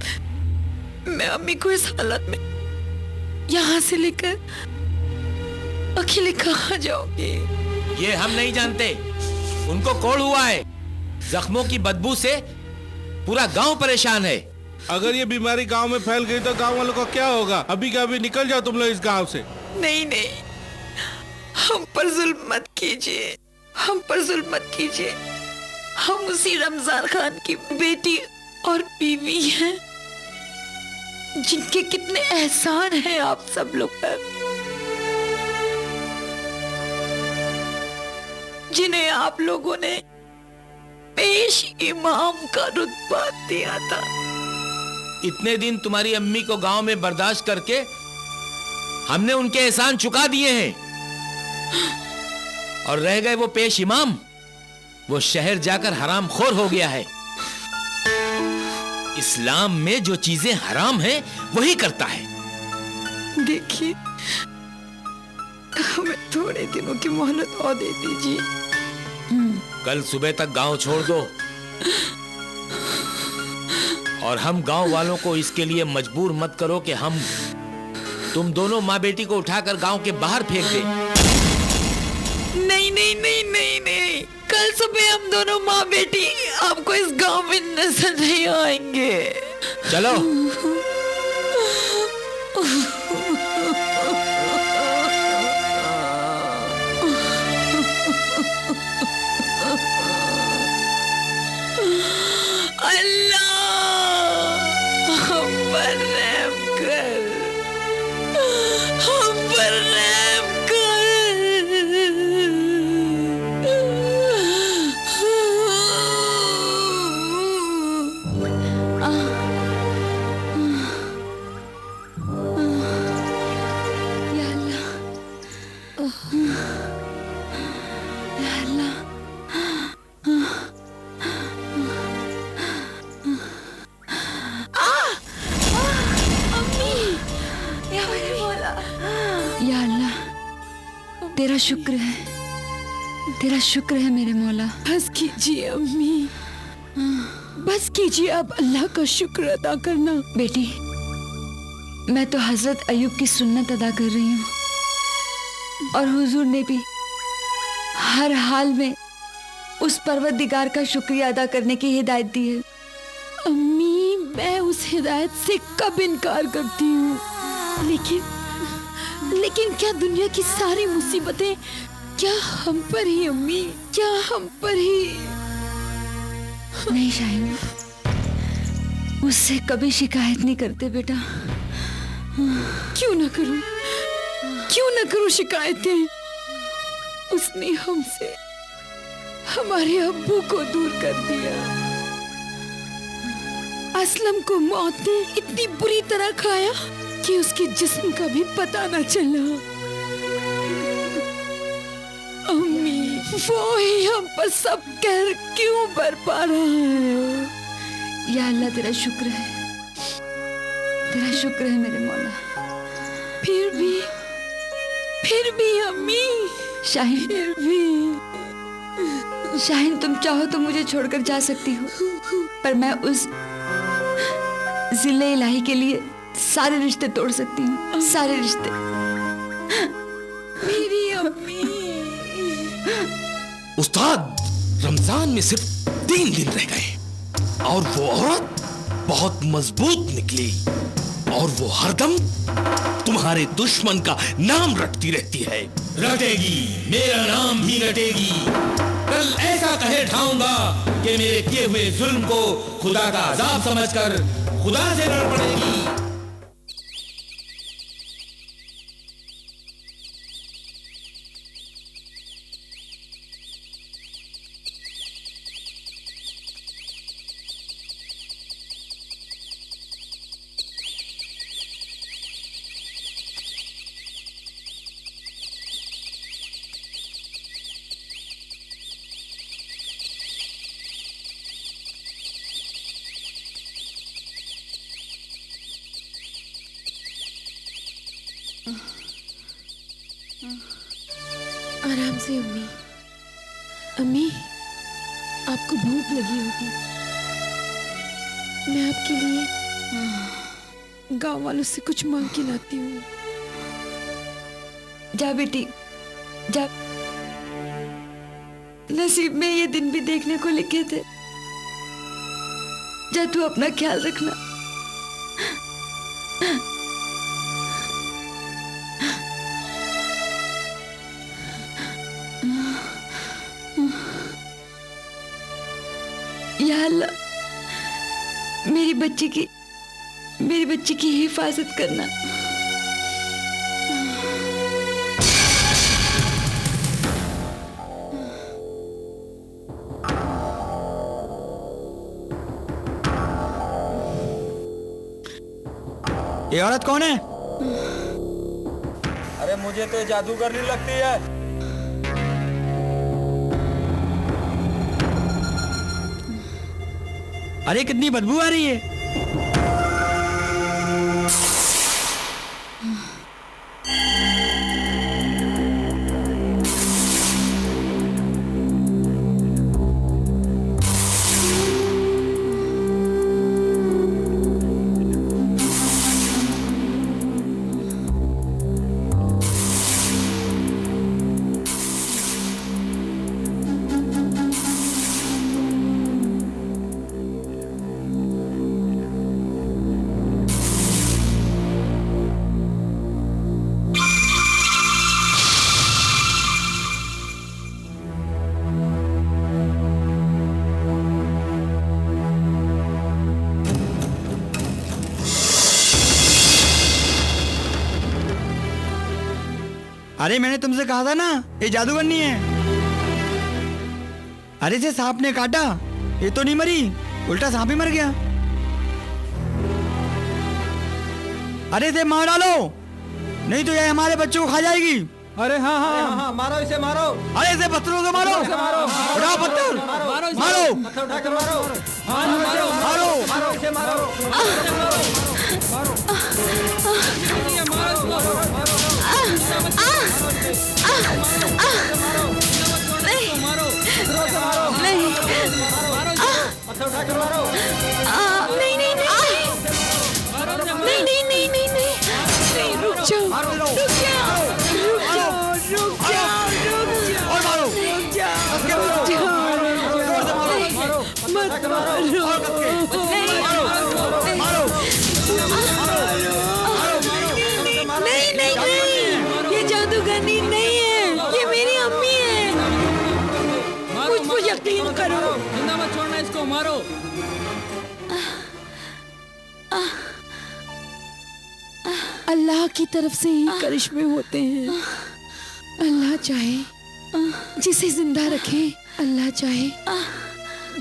Speaker 6: मैं अम्मी को इस हालत में यहाँ से लेकर अकेले कहाँ जाऊंगी?
Speaker 15: ये हम नहीं जानते। उनको कोढ़ हुआ है, जख्मों की बदबू से पूरा गांव परेशान है।
Speaker 13: अगर ये बीमारी गांव में फैल गई तो गांव वालों का क्या होगा? अभी का अभी निकल जाओ तुम लोग इस गांव से।
Speaker 6: नहीं नहीं, हम पर जुल्म मत कीजिए, हम पर जुल्म मत कीजिए। हम उसी रमजान खान की बेटी और बीवी हैं, जिनके कितने एहसान हैं आप सब लोग पर, जिन्हें आप लोगों ने पेश इमाम का रुतबा दिया था।
Speaker 15: इतने दिन तुम्हारी अम्मी को गांव में बर्दाश्त करके हमने उनके एहसान चुका दिए हैं, और रह गए वो पेश इमाम, वो शहर जाकर हराम खोर हो गया है। इस्लाम में जो चीजें हराम हैं वही करता है।
Speaker 6: देखिए, हमें थोड़े दिनों की मोहलत और दे दीजिए।
Speaker 15: कल सुबह तक गांव छोड़ दो, और हम गांव वालों को इसके लिए मजबूर मत करो कि हम तुम दोनों माँ बेटी को उठाकर गांव के बाहर फेंक दें।
Speaker 6: नहीं नहीं नहीं नहीं नहीं, कल सुबह हम दोनों माँ बेटी आपको इस गांव में नजर नहीं आएंगे।
Speaker 15: चलो।
Speaker 7: तेरा शुक्र है, तेरा शुक्र है मेरे मौला।
Speaker 6: बस कीजिए अम्मी, बस कीजिए, अब अल्लाह का शुक्र अदा करना।
Speaker 7: बेटी, मैं तो हजरत अयूब की सुन्नत अदा कर रही हूँ और हुजूर ने भी हर हाल में उस परवरदिगार का शुक्रिया अदा करने की हिदायत दी है।
Speaker 16: अम्मी, मैं उस हिदायत से कब इनकार करती हूँ, लेकिन क्या दुनिया की सारी मुसीबतें क्या हम पर ही अम्मी, क्या हम पर ही?
Speaker 7: नहीं शाहीन, उससे कभी शिकायत नहीं करते बेटा।
Speaker 16: क्यों ना करूं शिकायतें? उसने हमसे हमारे अब्बू को दूर कर दिया। असलम को मौत ने इतनी बुरी तरह खाया कि उसके जिस्म का भी पता न चला। अम्मी, वो ही हम पर सब कहर क्यों बरपा रहा है?
Speaker 7: या अल्लाह, तेरा शुक्र है, तेरा शुक्र है मेरे मौला।
Speaker 16: फिर भी अम्मी,
Speaker 7: शाहीन,
Speaker 16: फिर भी
Speaker 7: शाहीन, तुम चाहो तो मुझे छोड़कर जा सकती हो, पर मैं उस जिले इलाही के लिए सारे रिश्ते तोड़ सकती हूँ, सारे रिश्ते।
Speaker 16: मेरी अम्मी।
Speaker 14: उस्ताद, रमजान में सिर्फ 3 दिन रह गए और वो औरत बहुत मजबूत निकली और वो हरदम तुम्हारे दुश्मन का नाम रटती रहती है।
Speaker 1: रटेगी, मेरा नाम भी रटेगी। कल ऐसा कहर ढाऊंगा कि मेरे किए हुए जुल्म को खुदा का अजाब समझकर खुदा से लड़ पड़ेगी।
Speaker 16: आराम से अम्मी, आपको भूख लगी होगी। मैं आपके लिए गांव वालों से कुछ मांग के लाती हूँ।
Speaker 7: जा बेटी, जा। नसीब में ये दिन भी देखने को लिखे थे। जा, तू अपना ख्याल रखना। या अल्लाह, मेरी बच्ची की हिफाजत करना।
Speaker 9: ये औरत कौन है?
Speaker 17: अरे मुझे तो जादूगरनी लगती है।
Speaker 9: अरे कितनी बदबू आ रही है। अरे मैंने तुमसे कहा था ना, ये जादूगरनी है। अरे इसे सांप ने काटा, ये तो नहीं मरी, उल्टा सांप ही मर गया। अरे इसे मार डालो, नहीं तो ये हमारे बच्चों को खा जाएगी।
Speaker 17: अरे हाँ हाँ हाँ, मारो इसे, मारो।
Speaker 9: अरे इसे पत्थरों से मारो, उठाओ पत्थर, मारो,
Speaker 17: मारो इसे,
Speaker 16: नहीं। जादूगरनी नहीं है, ये मेरी अम्मी है। मुझ पर यकीन करो।
Speaker 17: जिंदा मत छोड़ना इसको, मारो।
Speaker 16: अल्लाह की तरफ से ही करिश्मे होते हैं। अल्लाह चाहे जिसे जिंदा रखे, अल्लाह चाहे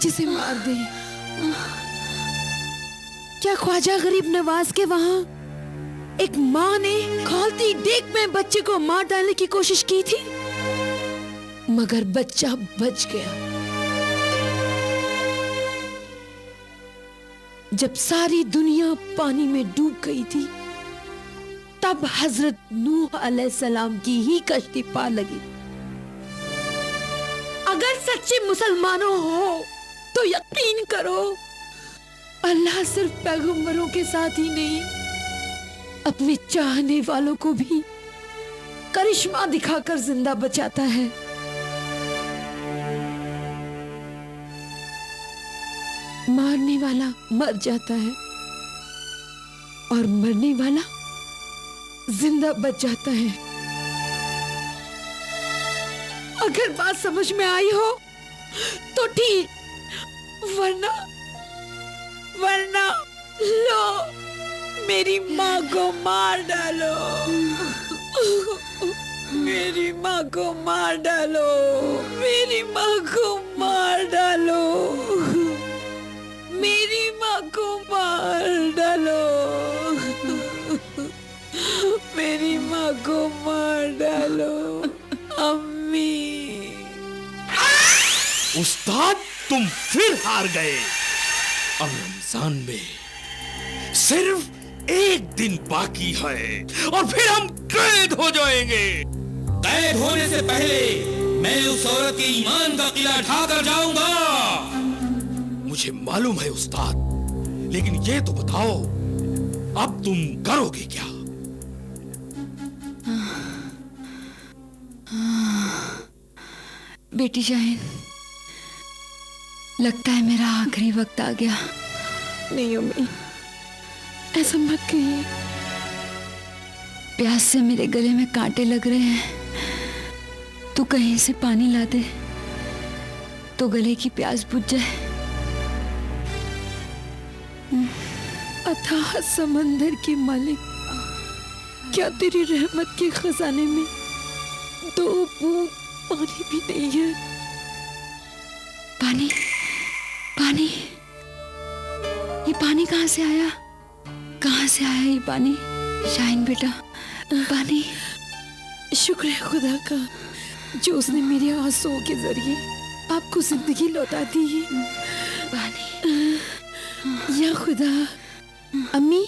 Speaker 16: जिसे मार दे। क्या ख्वाजा गरीब नवाज के वहाँ एक माँ ने खौलती डेक में बच्चे को मार डालने की कोशिश की थी, मगर बच्चा बच गया। जब सारी दुनिया पानी में डूब गई थी, तब हजरत नूह अलैहिस्सलाम की ही कश्ती पार लगी। अगर सच्चे मुसलमानों हो तो यकीन करो, अल्लाह सिर्फ पैगंबरों के साथ ही नहीं, अपने चाहने वालों को भी करिश्मा दिखाकर जिंदा बचाता है। मारने वाला मर जाता है और मरने वाला जिंदा बच जाता है। अगर बात समझ में आई हो तो ठीक, वरना लो मेरी माँ को मार डालो। मेरी माँ को मार डालो। मेरी माँ को मार डालो। मेरी माँ को मार डालो। मेरी माँ को मार डालो अम्मी।
Speaker 14: उस्ताद, तुम फिर हार गए। अब रमजान में सिर्फ एक दिन बाकी है और फिर हम कैद हो जाएंगे।
Speaker 1: कैद होने से पहले मैं उस औरत के ईमान का किला ढा कर जाऊंगा।
Speaker 14: मुझे मालूम है उस्ताद, लेकिन ये तो बताओ, अब तुम करोगे क्या?
Speaker 7: बेटी शाहीन, लगता है मेरा आखिरी वक्त आ गया।
Speaker 16: नहीं अम्मी, ऐसा मत कहिए।
Speaker 7: प्यास से मेरे गले में कांटे लग रहे हैं। तू कहीं से पानी ला दे तो गले की प्यास बुझ जाए।
Speaker 16: अथाह समंदर के मालिक, क्या तेरी रहमत के खजाने में दो बूंद पानी भी नहीं है?
Speaker 7: पानी, पानी, ये पानी कहाँ से आया? कहाँ से आया ये पानी? शाहीन बेटा, पानी।
Speaker 16: शुक्र है खुदा का जो उसने मेरे आंसुओं के जरिए आपको जिंदगी लौटा दी है।
Speaker 7: पानी।
Speaker 16: या खुदा। अम्मी,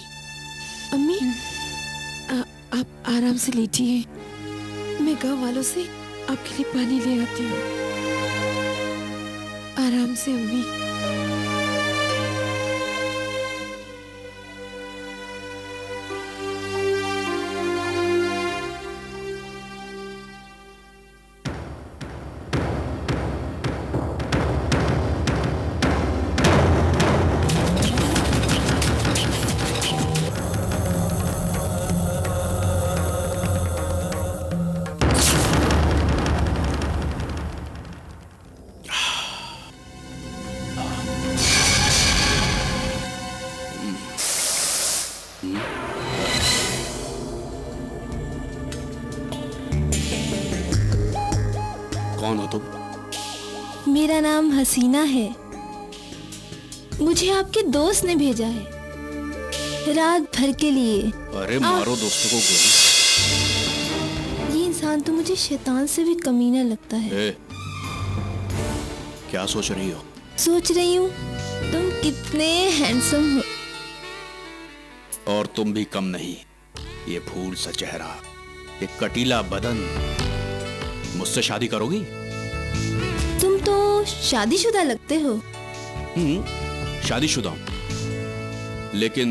Speaker 16: अम्मी, आप आराम से लेटिए, मैं गांव वालों से आपके लिए पानी ले आती हूँ। आराम से अम्मी।
Speaker 4: कौन हो तुम?
Speaker 18: मेरा नाम हसीना है। मुझे आपके दोस्त ने भेजा है रात भर के लिए।
Speaker 4: अरे मारो दोस्तों को गोली।
Speaker 18: ये इंसान तो मुझे शैतान से भी कमीना लगता है।
Speaker 4: क्या सोच रही हो?
Speaker 18: सोच रही हूँ तुम कितने हैंडसम हो।
Speaker 4: और तुम भी कम नहीं। ये फूल सा चेहरा, ये कटीला बदन, मुझसे शादी करोगी?
Speaker 18: तुम तो शादीशुदा लगते हो।
Speaker 4: शादीशुदा हूं, लेकिन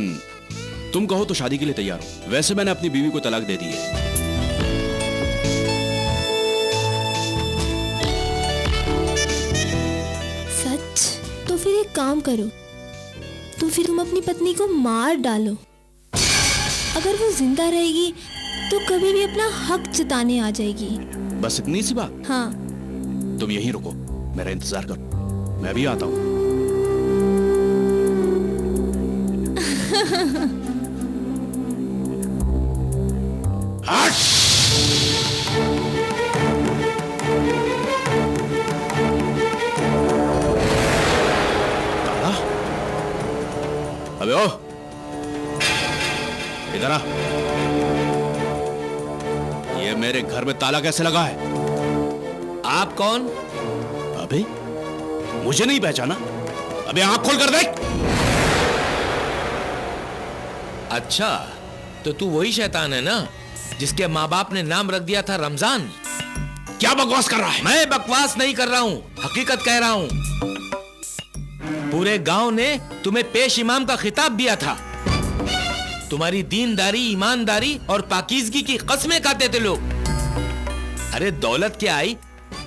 Speaker 4: तुम कहो तो शादी के लिए तैयार हूं। वैसे मैंने अपनी बीवी को तलाक दे दी है।
Speaker 18: सच? तो फिर एक काम करो, तो फिर तुम अपनी पत्नी को मार डालो। अगर वो जिंदा रहेगी तो कभी भी अपना हक जताने आ जाएगी।
Speaker 4: बस इतनी सी बात?
Speaker 18: हाँ।
Speaker 4: तुम यहीं रुको, मेरा इंतजार करो, मैं भी आता हूँ। अबे ओ, इधर आ। ये मेरे घर में ताला कैसे लगा है?
Speaker 14: आप कौन?
Speaker 4: अबे मुझे नहीं पहचाना? अबे आंख खोल कर देख।
Speaker 14: अच्छा, तो तू वही शैतान है ना जिसके माँ बाप ने नाम रख दिया था रमजान?
Speaker 4: क्या बकवास कर रहा है?
Speaker 14: मैं बकवास नहीं कर रहा हूँ, हकीकत कह रहा हूँ। पूरे गांव ने तुम्हें पेश इमाम का खिताब दिया था। तुम्हारी दीनदारी, ईमानदारी और पाकीज़गी की कस्में खाते थे लोग। अरे दौलत क्या आई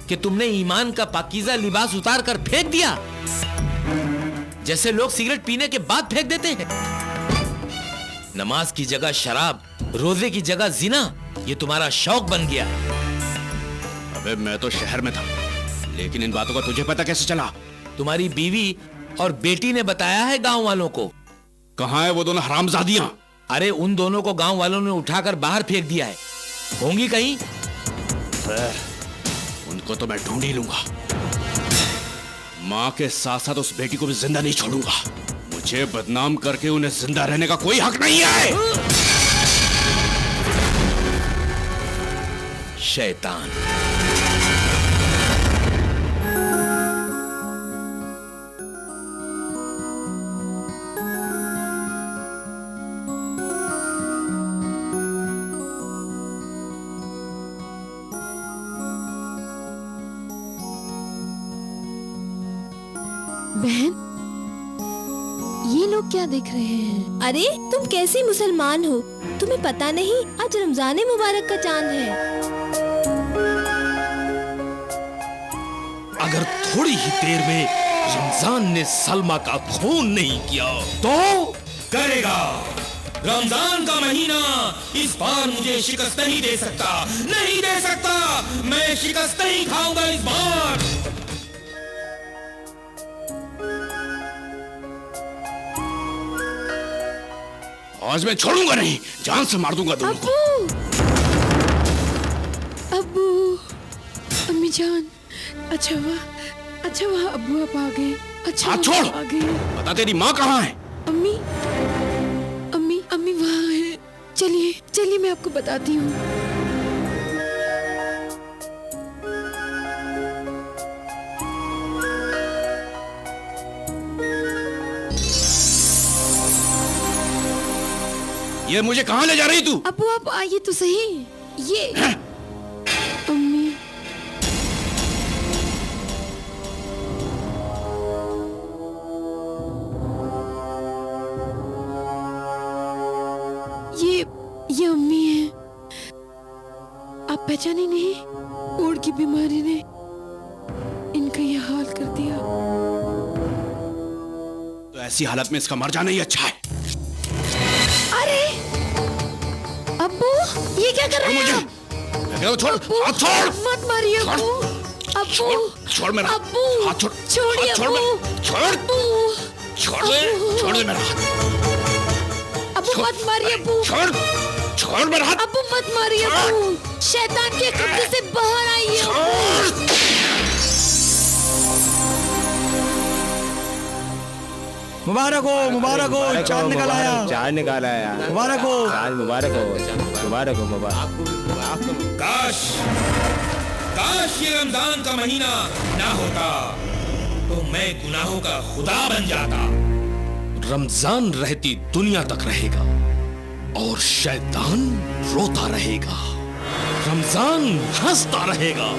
Speaker 14: कि तुमने ईमान का पाकीज़ा लिबास उतार कर फेंक दिया, जैसे लोग सिगरेट पीने के बाद फेंक देते हैं। नमाज की जगह शराब, रोजे की जगह जिना, ये तुम्हारा शौक बन गया।
Speaker 4: अबे मैं तो शहर में था, लेकिन इन बातों का तुझे पता कैसे चला?
Speaker 14: तुम्हारी बीवी और बेटी ने बताया है गांव वालों को।
Speaker 4: कहां है वो दोनों हरामजादियां?
Speaker 14: अरे उन दोनों को गांव वालों ने उठाकर बाहर फेंक दिया है। होंगी कहीं?
Speaker 4: उनको तो मैं ढूंढ ही लूंगा। मां के साथ साथ उस बेटी को भी जिंदा नहीं छोड़ूंगा। मुझे बदनाम करके उन्हें जिंदा रहने का कोई हक नहीं है।
Speaker 14: शैतान।
Speaker 16: बहन, ये लोग क्या देख रहे हैं?
Speaker 18: अरे तुम कैसी मुसलमान हो? तुम्हें पता नहीं आज रमजान मुबारक का चांद है।
Speaker 14: अगर थोड़ी ही देर में रमजान ने सलमा का खून नहीं किया तो
Speaker 1: करेगा। रमजान का महीना इस बार मुझे शिकस्त नहीं दे सकता, नहीं दे सकता। मैं शिकस्त नहीं खाऊंगा इस बार।
Speaker 4: आज मैं छोड़ूंगा नहीं, जान से मार दूंगा दोनों को।
Speaker 16: अब्बू, अम्मी जान, अच्छा हुआ अब्बू आप आ गए। अच्छा
Speaker 4: हाथ छोड़।
Speaker 16: आ गए।
Speaker 4: बता तेरी माँ कहाँ है?
Speaker 16: अम्मी वहाँ है। चलिए मैं आपको बताती हूँ।
Speaker 4: ये मुझे कहाँ ले जा रही तू?
Speaker 16: अब्बू आप आइए तो सही। ये अम्मी, ये अम्मी है। आप पहचाने नहीं? कोढ़ की बीमारी ने इनका ये हाल कर दिया।
Speaker 4: तो ऐसी हालत में इसका मर जाना ही अच्छा है।
Speaker 16: अरे अब्बू, ये क्या कर रहे हैं आप?
Speaker 4: छोड़, हाथ छोड़।
Speaker 16: मत मारिए अब्बू। अब्बू
Speaker 4: छोड़ मेरा
Speaker 16: अब्बू,
Speaker 4: हाथ। छोड़,
Speaker 16: छोड़िए अब्बू।
Speaker 4: छोड़ दे मेरा हाथ।
Speaker 16: अब्बू मत मारिए अब्बू।
Speaker 4: छोड़ मेरा हाथ।
Speaker 16: अब्बू मत मारिए अब्बू। शैतान के कब्जे से बाहर आइए।
Speaker 9: मुबारक हो, चांद निकल आया।
Speaker 10: चांद निकाल आया।
Speaker 9: मुबारक हो।
Speaker 10: चांद मुबारक हो, मुबारक।
Speaker 1: काश ये रमजान का महीना ना होता तो मैं गुनाहों का खुदा बन जाता।
Speaker 14: रमजान रहती दुनिया तक रहेगा और शैतान रोता रहेगा। रमजान हंसता रहेगा।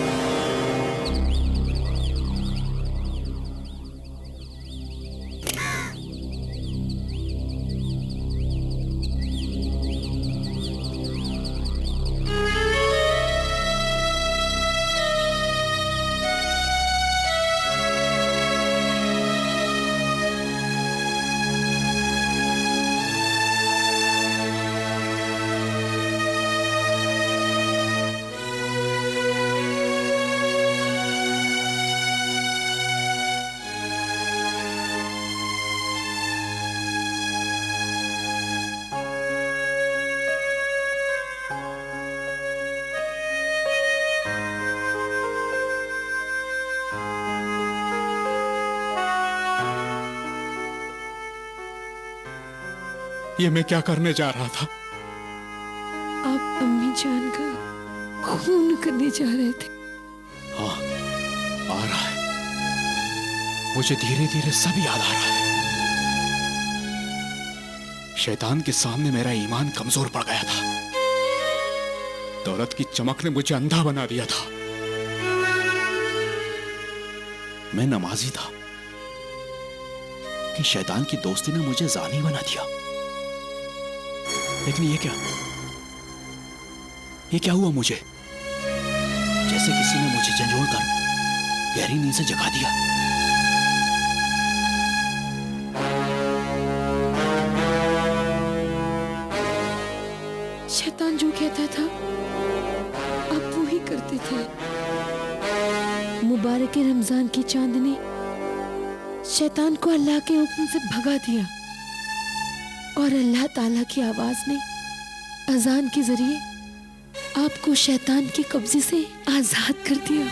Speaker 13: ये मैं क्या करने जा रहा था?
Speaker 16: आप अम्मी जान का खून करने जा रहे थे।
Speaker 13: हाँ, आ रहा है। मुझे धीरे धीरे सब याद आ रहा है। शैतान के सामने मेरा ईमान कमजोर पड़ गया था। दौलत की चमक ने मुझे अंधा बना दिया था। मैं नमाजी था कि शैतान की दोस्ती ने मुझे जानी बना दिया। लेकिन ये क्या हुआ मुझे? जैसे किसी ने मुझे झंझोड़कर गहरी नींद से जगा दिया।
Speaker 16: शैतान जो कहता था आप वो ही करते थे। मुबारक रमजान की चांद ने शैतान को अल्लाह के हुक्म से भगा दिया और अल्लाह ताला की आवाज ने अजान के जरिए आपको शैतान के कब्जे से आजाद कर दिया।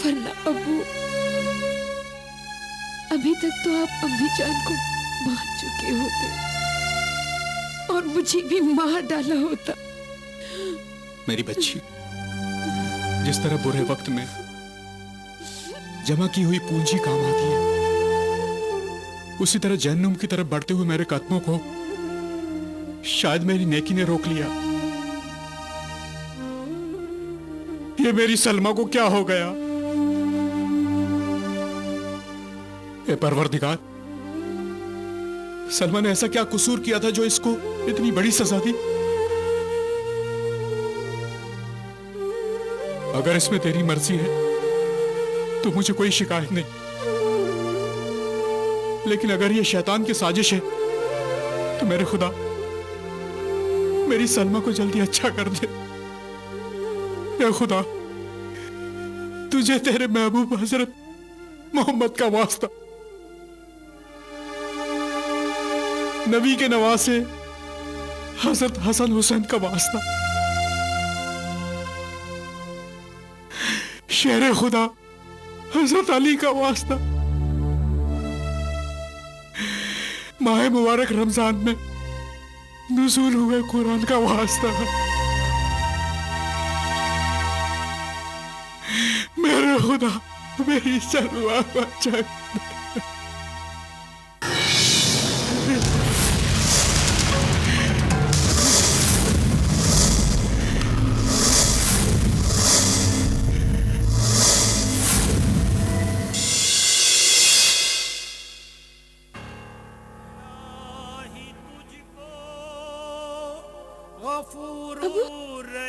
Speaker 16: वरना अबू, अभी तक तो आप अम्मी जान को मार चुके होते और मुझे भी मार डाला होता।
Speaker 13: मेरी बच्ची, जिस तरह बुरे वक्त में जमा की हुई पूंजी काम आती है, उसी तरह जहन्नुम की तरफ बढ़ते हुए मेरे कदमों को शायद मेरी नेकी ने रोक लिया। ये मेरी सलमा को क्या हो गया? ए परवरदिगार, सलमा ने ऐसा क्या कसूर किया था जो इसको इतनी बड़ी सजा दी? अगर इसमें तेरी मर्जी है तो मुझे कोई शिकायत नहीं, लेकिन अगर ये शैतान की साजिश है तो मेरे खुदा मेरी सलमा को जल्दी अच्छा कर दे। या खुदा, तुझे तेरे महबूब हजरत मोहम्मद का वास्ता, नबी के नवासे हजरत हसन हुसैन का वास्ता, शेर खुदा हजरत अली का वास्ता, माह मुबारक रमजान में नुज़ूल हुए कुरान का वास्ता, मेरे खुदा मेरी सलमा को अच्छा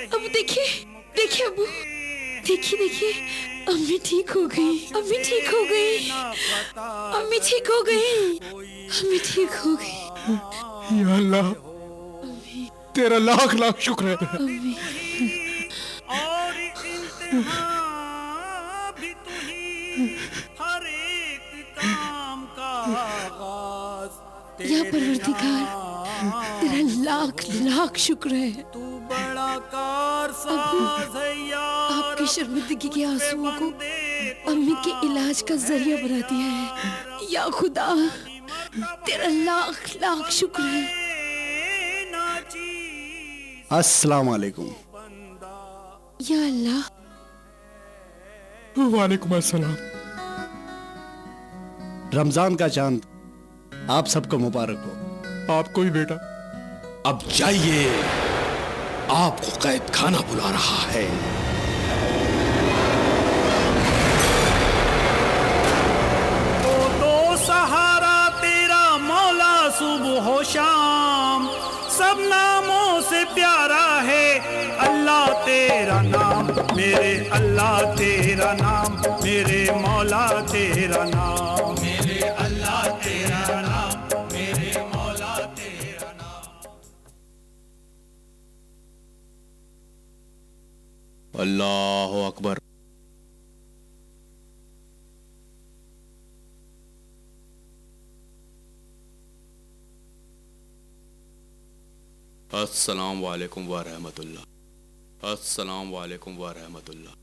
Speaker 16: अब देखिए देखिए अबू, देखिए देखिए, अम्मी ठीक हो गई, अम्मी ठीक हो गई, अम्मी ठीक हो गई, अम्मी ठीक हो गई।
Speaker 13: या अल्लाह, तेरा लाख लाख शुक्र है।
Speaker 16: अम्मी या परवरदिगार, तेरा लाख लाख शुक्र है। आपकी शर्मिंदगी के आंसुओं को अम्मी के इलाज का जरिया बना दिया है। या खुदा, तेरा लाख लाख शुक्र है।
Speaker 12: अस्सलाम वालेकुम।
Speaker 16: या अल्लाह।
Speaker 13: वालेकुम अस्सलाम।
Speaker 12: रमजान का चांद आप सबको मुबारक हो।
Speaker 13: आपको भी बेटा।
Speaker 14: अब जाइए, आपको कैद खाना बुला रहा है।
Speaker 11: तो सहारा तेरा मौला सुबह हो शाम, सब नामों से प्यारा है अल्लाह तेरा नाम, मेरे अल्लाह तेरा नाम, मेरे मौला तेरा नाम, मेरे अल्लाह तेरा नाम, मेरे मौला तेरा नाम।
Speaker 4: अल्लाहु अकबर। अस्सलाम वालेकुम व रहमतुल्लाह। अस्सलाम वालेकुम व रहमतुल्लाह।